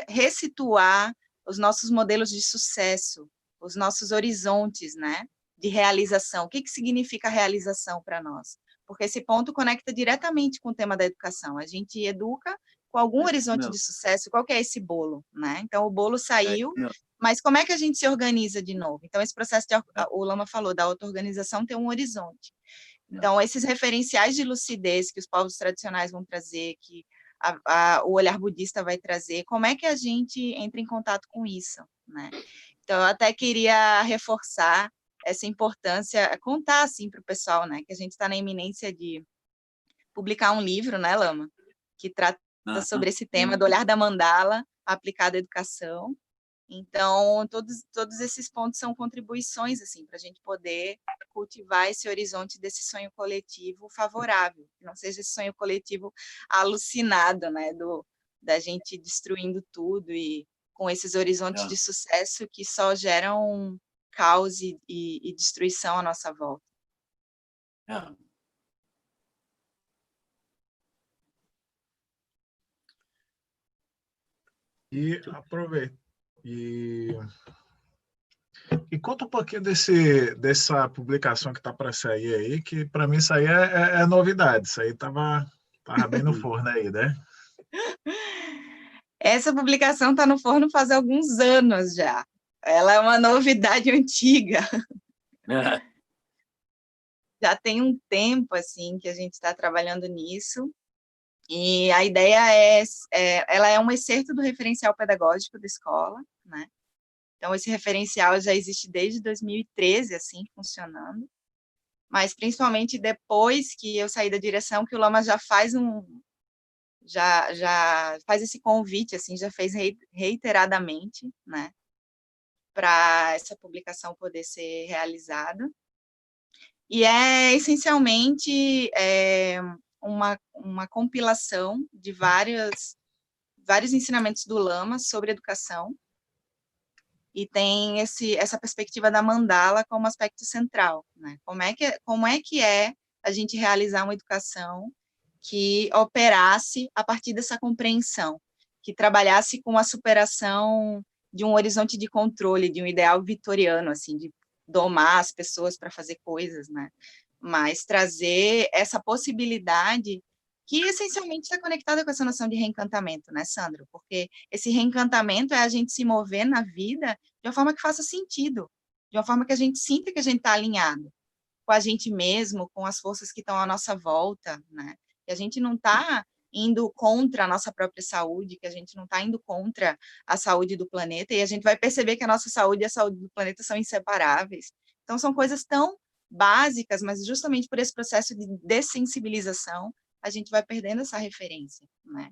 ressituar os nossos modelos de sucesso, os nossos horizontes, né, de realização. O que significa realização para nós? Porque esse ponto conecta diretamente com o tema da educação. A gente educa com algum horizonte de sucesso. Qual que é esse bolo, né? Então, o bolo saiu, mas como é que a gente se organiza de novo? Então, esse processo, o Lama falou, da auto-organização tem um horizonte. Então, esses referenciais de lucidez que os povos tradicionais vão trazer, que o olhar budista vai trazer, como é que a gente entra em contato com isso, né? Então, eu até queria reforçar essa importância, contar assim para o pessoal, né, que a gente está na iminência de publicar um livro, né, Lama, que trata sobre esse tema do olhar da mandala aplicado à educação. Então, todos esses pontos são contribuições assim para a gente poder cultivar esse horizonte desse sonho coletivo favorável, que não seja esse sonho coletivo alucinado, né, da gente destruindo tudo e com esses horizontes de sucesso que só geram caos e destruição à nossa volta. E aproveita. E conta um pouquinho dessa publicação que está para sair aí, que para mim isso aí é novidade. Isso aí estava bem no forno aí, né? Essa publicação está no forno faz alguns anos já. Ela é uma novidade antiga. Já tem um tempo assim que a gente está trabalhando nisso. E a ideia ela é um excerto do referencial pedagógico da escola, né? Então, esse referencial já existe desde 2013, assim, funcionando. Mas, principalmente, depois que eu saí da direção, que o Lama já faz já faz esse convite, assim, já fez reiteradamente, né? Para essa publicação poder ser realizada. E é, essencialmente, uma compilação de vários ensinamentos do Lama sobre educação, e tem essa perspectiva da mandala como aspecto central, né? Como é que a gente realizar uma educação que operasse a partir dessa compreensão, que trabalhasse com a superação de um horizonte de controle, de um ideal vitoriano, assim, de domar as pessoas para fazer coisas, né? Mas trazer essa possibilidade que essencialmente está conectada com essa noção de reencantamento, né, Sandro? Porque esse reencantamento é a gente se mover na vida de uma forma que faça sentido, de uma forma que a gente sinta que a gente está alinhado com a gente mesmo, com as forças que estão à nossa volta, né? Que a gente não está indo contra a nossa própria saúde, que a gente não está indo contra a saúde do planeta, e a gente vai perceber que a nossa saúde e a saúde do planeta são inseparáveis. Então, são coisas tão básicas, mas justamente por esse processo de dessensibilização, a gente vai perdendo essa referência, né?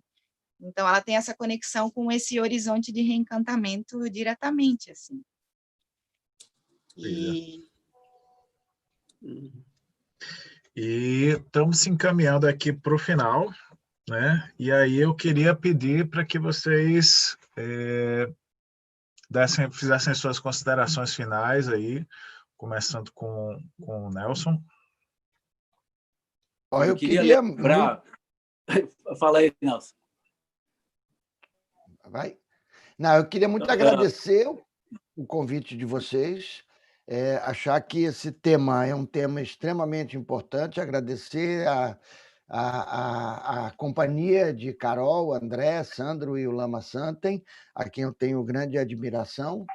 Então, ela tem essa conexão com esse horizonte de reencantamento diretamente, assim. E estamos se encaminhando aqui para o final, né? E aí eu queria pedir para que vocês fizessem suas considerações finais aí, começando com o Nelson. Eu queria lembrar... Fala aí, Nelson. Vai? Não, eu queria muito agradecer o convite de vocês, achar que esse tema é um tema extremamente importante, agradecer a companhia de Carol, André, Sandro e o Lama Santem, a quem eu tenho grande admiração.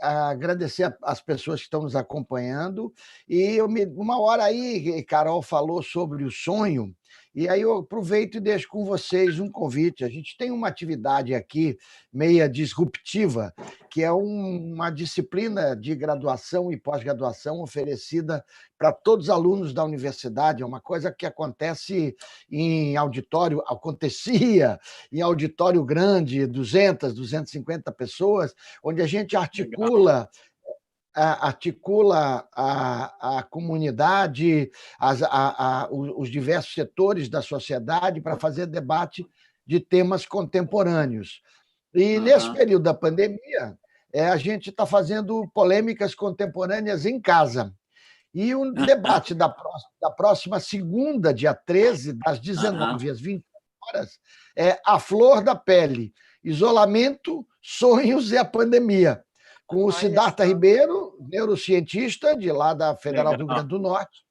Agradecer às pessoas que estão nos acompanhando. E uma hora aí, Carol falou sobre o sonho, e aí eu aproveito e deixo com vocês um convite. A gente tem uma atividade aqui meia disruptiva, que é uma disciplina de graduação e pós-graduação oferecida para todos os alunos da universidade. É uma coisa que acontece em auditório, acontecia em auditório grande, 200, 250 pessoas, onde a gente articula a comunidade, os diversos setores da sociedade para fazer debate de temas contemporâneos. E nesse período da pandemia, a gente está fazendo polêmicas contemporâneas em casa. E o debate da próxima segunda, dia 13, das 19 às 20 horas, é A Flor da Pele, Isolamento, Sonhos e a Pandemia, com o Siddhartha Ribeiro, neurocientista de lá da Federal do Rio Grande do Norte,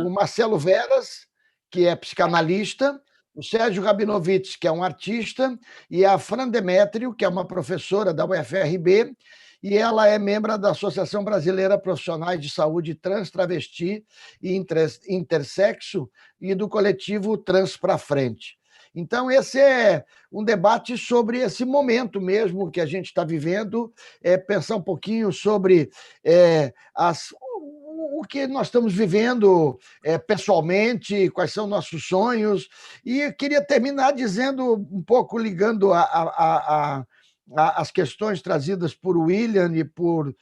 o Marcelo Veras, que é psicanalista, o Sérgio Rabinovitz, que é um artista, e a Fran Demétrio, que é uma professora da UFRB, e ela é membro da Associação Brasileira Profissionais de Saúde Trans, Travesti e Intersexo e do coletivo Trans pra Frente. Então, esse é um debate sobre esse momento mesmo que a gente está vivendo, pensar um pouquinho sobre o que nós estamos vivendo pessoalmente, quais são nossos sonhos. E queria terminar dizendo, um pouco ligando as questões trazidas por William e por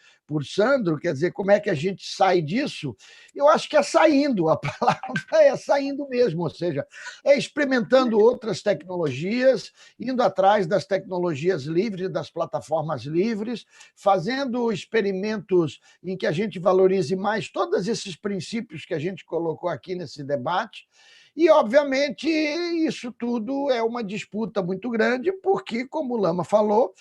Sandro, quer dizer, como é que a gente sai disso? Eu acho que é saindo, a palavra é saindo mesmo, ou seja, é experimentando outras tecnologias, indo atrás das tecnologias livres, das plataformas livres, fazendo experimentos em que a gente valorize mais todos esses princípios que a gente colocou aqui nesse debate. E, obviamente, isso tudo é uma disputa muito grande, porque, como o Lama falou,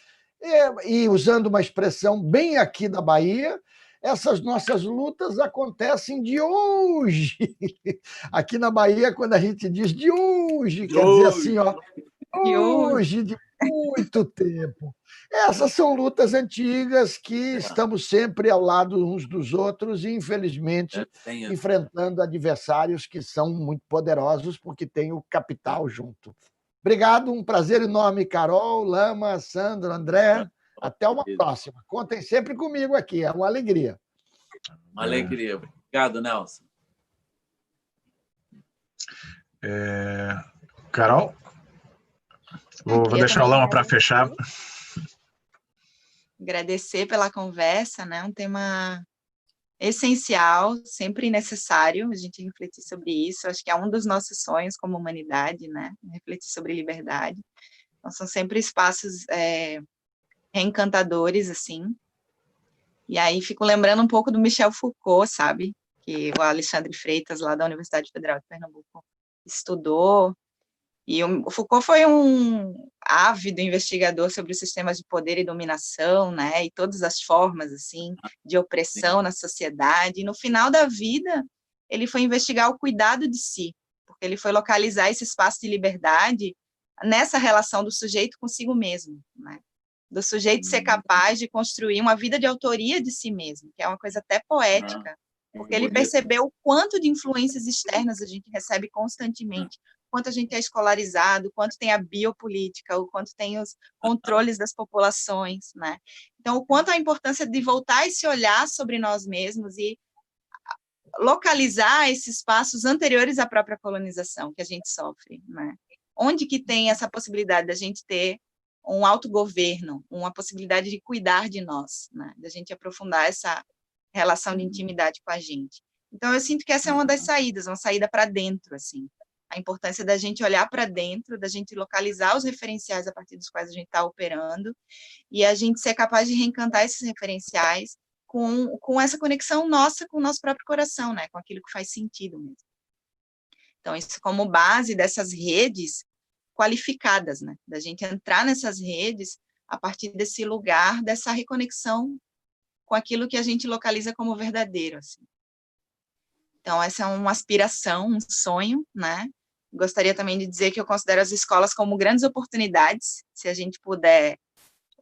e usando uma expressão bem aqui da Bahia, essas nossas lutas acontecem de hoje. Aqui na Bahia, quando a gente diz de hoje, quer dizer assim, ó, hoje, de muito tempo. Essas são lutas antigas que estamos sempre ao lado uns dos outros e, infelizmente, enfrentando adversários que são muito poderosos porque têm o capital junto. Obrigado, um prazer enorme, Carol, Lama, Sandro, André. Até uma próxima. Contem sempre comigo aqui, é uma alegria. Uma alegria. Obrigado, Nelson. Carol? Vou deixar o Lama para fechar. Agradecer pela conversa, né? Um tema essencial, sempre necessário a gente refletir sobre isso. Acho que é um dos nossos sonhos como humanidade, né? Refletir sobre liberdade. Então, são sempre espaços reencantadores, assim. E aí fico lembrando um pouco do Michel Foucault, sabe? Que o Alexandre Freitas, lá da Universidade Federal de Pernambuco, estudou. E o Foucault foi um ávido investigador sobre os sistemas de poder e dominação, né, e todas as formas, assim, de opressão na sociedade. E no final da vida, ele foi investigar o cuidado de si, porque ele foi localizar esse espaço de liberdade nessa relação do sujeito consigo mesmo, né, do sujeito ser capaz de construir uma vida de autoria de si mesmo, que é uma coisa até poética, porque ele percebeu o quanto de influências externas a gente recebe constantemente, quanto a gente é escolarizado, quanto tem a biopolítica, o quanto tem os controles das populações, né? Então, o quanto a importância de voltar esse olhar sobre nós mesmos e localizar esses espaços anteriores à própria colonização que a gente sofre, né? Onde que tem essa possibilidade da gente ter um autogoverno, uma possibilidade de cuidar de nós, né? Da gente aprofundar essa relação de intimidade com a gente. Então, eu sinto que essa é uma das saídas, uma saída para dentro, assim. A importância da gente olhar para dentro, da gente localizar os referenciais a partir dos quais a gente está operando, e a gente ser capaz de reencantar esses referenciais com essa conexão nossa com o nosso próprio coração, né? Com aquilo que faz sentido mesmo. Então, isso como base dessas redes qualificadas, né? Da gente entrar nessas redes a partir desse lugar, dessa reconexão com aquilo que a gente localiza como verdadeiro, assim. Então, essa é uma aspiração, um sonho, né? Gostaria também de dizer que eu considero as escolas como grandes oportunidades, se a gente puder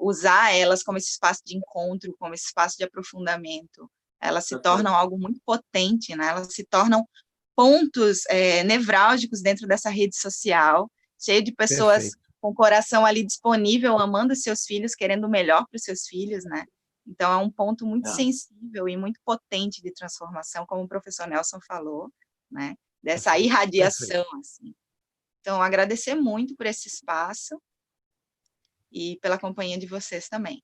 usar elas como esse espaço de encontro, como esse espaço de aprofundamento, elas se tornam algo muito potente, né? Elas se tornam pontos nevrálgicos dentro dessa rede social, cheio de pessoas com o coração ali disponível, amando seus filhos, querendo o melhor para os seus filhos, né? Então, é um ponto muito sensível e muito potente de transformação, como o professor Nelson falou, né? Dessa irradiação, assim. Então, agradecer muito por esse espaço e pela companhia de vocês também.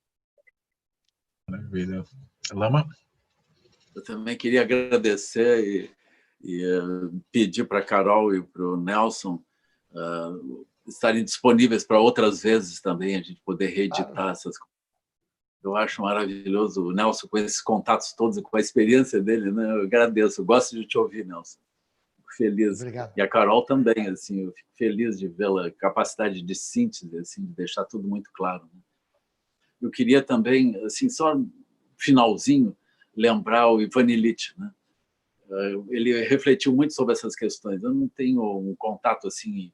Maravilha. Lama? Eu também queria agradecer e pedir para a Carol e para o Nelson estarem disponíveis para outras vezes também, a gente poder reeditar essas coisas. Eu acho maravilhoso o Nelson com esses contatos todos e com a experiência dele, né? Eu agradeço, eu gosto de te ouvir, Nelson. Fico feliz. Obrigado. E a Carol também, assim, eu fico feliz de vê-la, capacidade de síntese, assim, de deixar tudo muito claro, né? Eu queria também, assim, só finalzinho, lembrar o Ivan Illich, né? Ele refletiu muito sobre essas questões. Eu não tenho um contato assim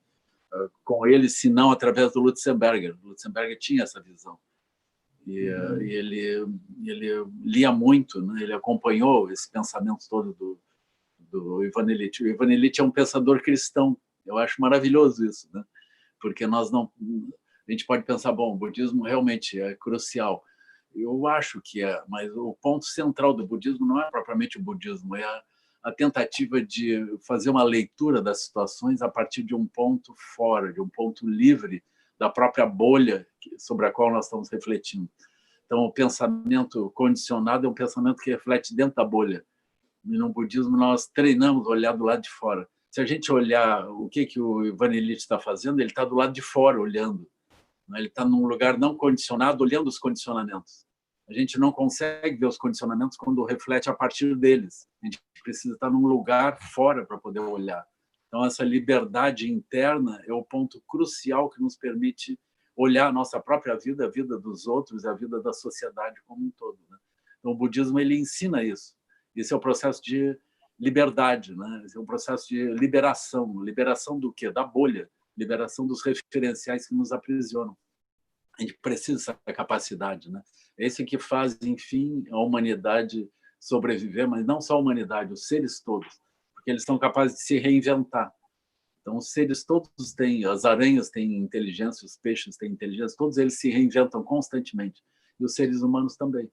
com ele, senão através do Lutzenberger. O Lutzenberger tinha essa visão. E ele lia muito, né? Ele acompanhou esse pensamento todo do Ivan Illich. O Ivan Illich é um pensador cristão. Eu acho maravilhoso isso, né? Porque nós não... A gente pode pensar, bom, o budismo realmente é crucial. Eu acho que é, mas o ponto central do budismo não é propriamente o budismo, é a tentativa de fazer uma leitura das situações a partir de um ponto fora, de um ponto livre da própria bolha sobre a qual nós estamos refletindo. Então, o pensamento condicionado é um pensamento que reflete dentro da bolha. E no budismo, nós treinamos olhar do lado de fora. Se a gente olhar o que o Ivan Illich está fazendo, ele está do lado de fora, olhando. Ele está num lugar não condicionado, olhando os condicionamentos. A gente não consegue ver os condicionamentos quando reflete a partir deles. A gente precisa estar num lugar fora para poder olhar. Então, essa liberdade interna é o ponto crucial que nos permite olhar a nossa própria vida, a vida dos outros, a vida da sociedade como um todo, né? Então, o budismo ele ensina isso. Esse é o processo de liberdade, né? Esse é um processo de liberação. Liberação do quê? Da bolha. Liberação dos referenciais que nos aprisionam. A gente precisa dessa capacidade, né? Esse que faz, enfim, a humanidade sobreviver, mas não só a humanidade, os seres todos, porque eles são capazes de se reinventar. Então, os seres todos têm, as aranhas têm inteligência, os peixes têm inteligência, todos eles se reinventam constantemente, e os seres humanos também.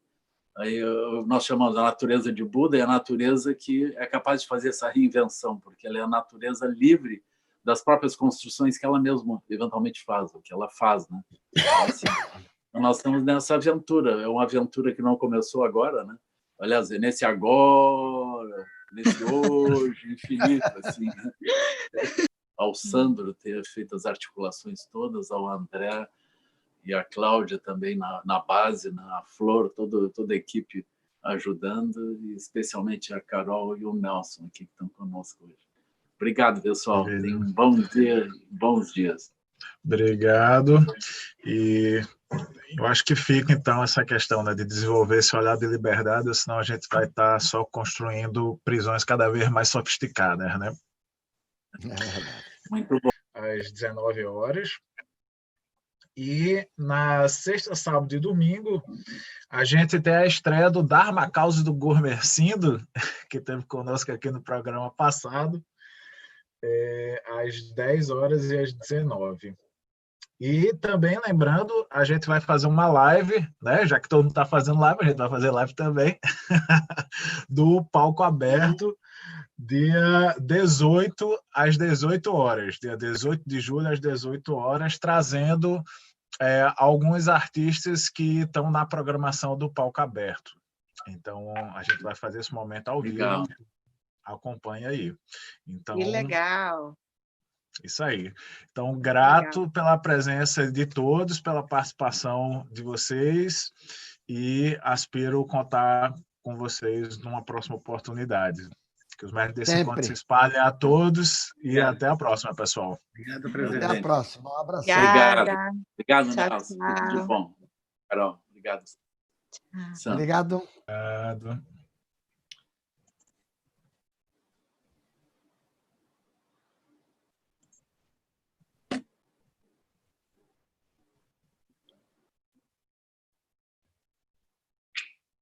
Aí nós chamamos a natureza de Buda, é a natureza que é capaz de fazer essa reinvenção, porque ela é a natureza livre das próprias construções que ela mesma eventualmente faz, o que ela faz, né? Então, assim, nós estamos nessa aventura, é uma aventura que não começou agora, né? Aliás, é nesse agora, nesse hoje, infinito, assim, né? Ao Sandro ter feito as articulações todas, ao André e a Cláudia também na base, na Flor, toda a equipe ajudando, e especialmente a Carol e o Nelson aqui que estão conosco hoje. Obrigado, pessoal. Tenham um bom dia, bons dias. Obrigado. E eu acho que fica, então, essa questão, né, de desenvolver esse olhar de liberdade, senão a gente vai estar só construindo prisões cada vez mais sofisticadas, né? Muito bom. Às 19 horas. E na sexta, sábado e domingo, a gente tem a estreia do Dharma Causa do Gomercindo, que teve conosco aqui no programa passado, às 10 horas e às 19. E também, lembrando, a gente vai fazer uma live, né? Já que todo mundo está fazendo live, a gente vai fazer live também, do Palco Aberto, dia 18 às 18 horas, dia 18 de julho às 18 horas, trazendo alguns artistas que estão na programação do Palco Aberto. Então, a gente vai fazer esse momento ao Legal. vivo. Acompanha aí. Então, Que legal. Isso aí. Então, grato pela presença de todos, pela participação de vocês e aspiro contar com vocês numa próxima oportunidade. Que os mestres desse encontro se espalhem a todos e até a próxima, pessoal. Obrigado, presidente. Até a próxima. Um abraço. Obrigado. Obrigado, Tchau, Nelson. tchau. Tudo de bom. Carol, obrigado. Obrigado. Obrigado.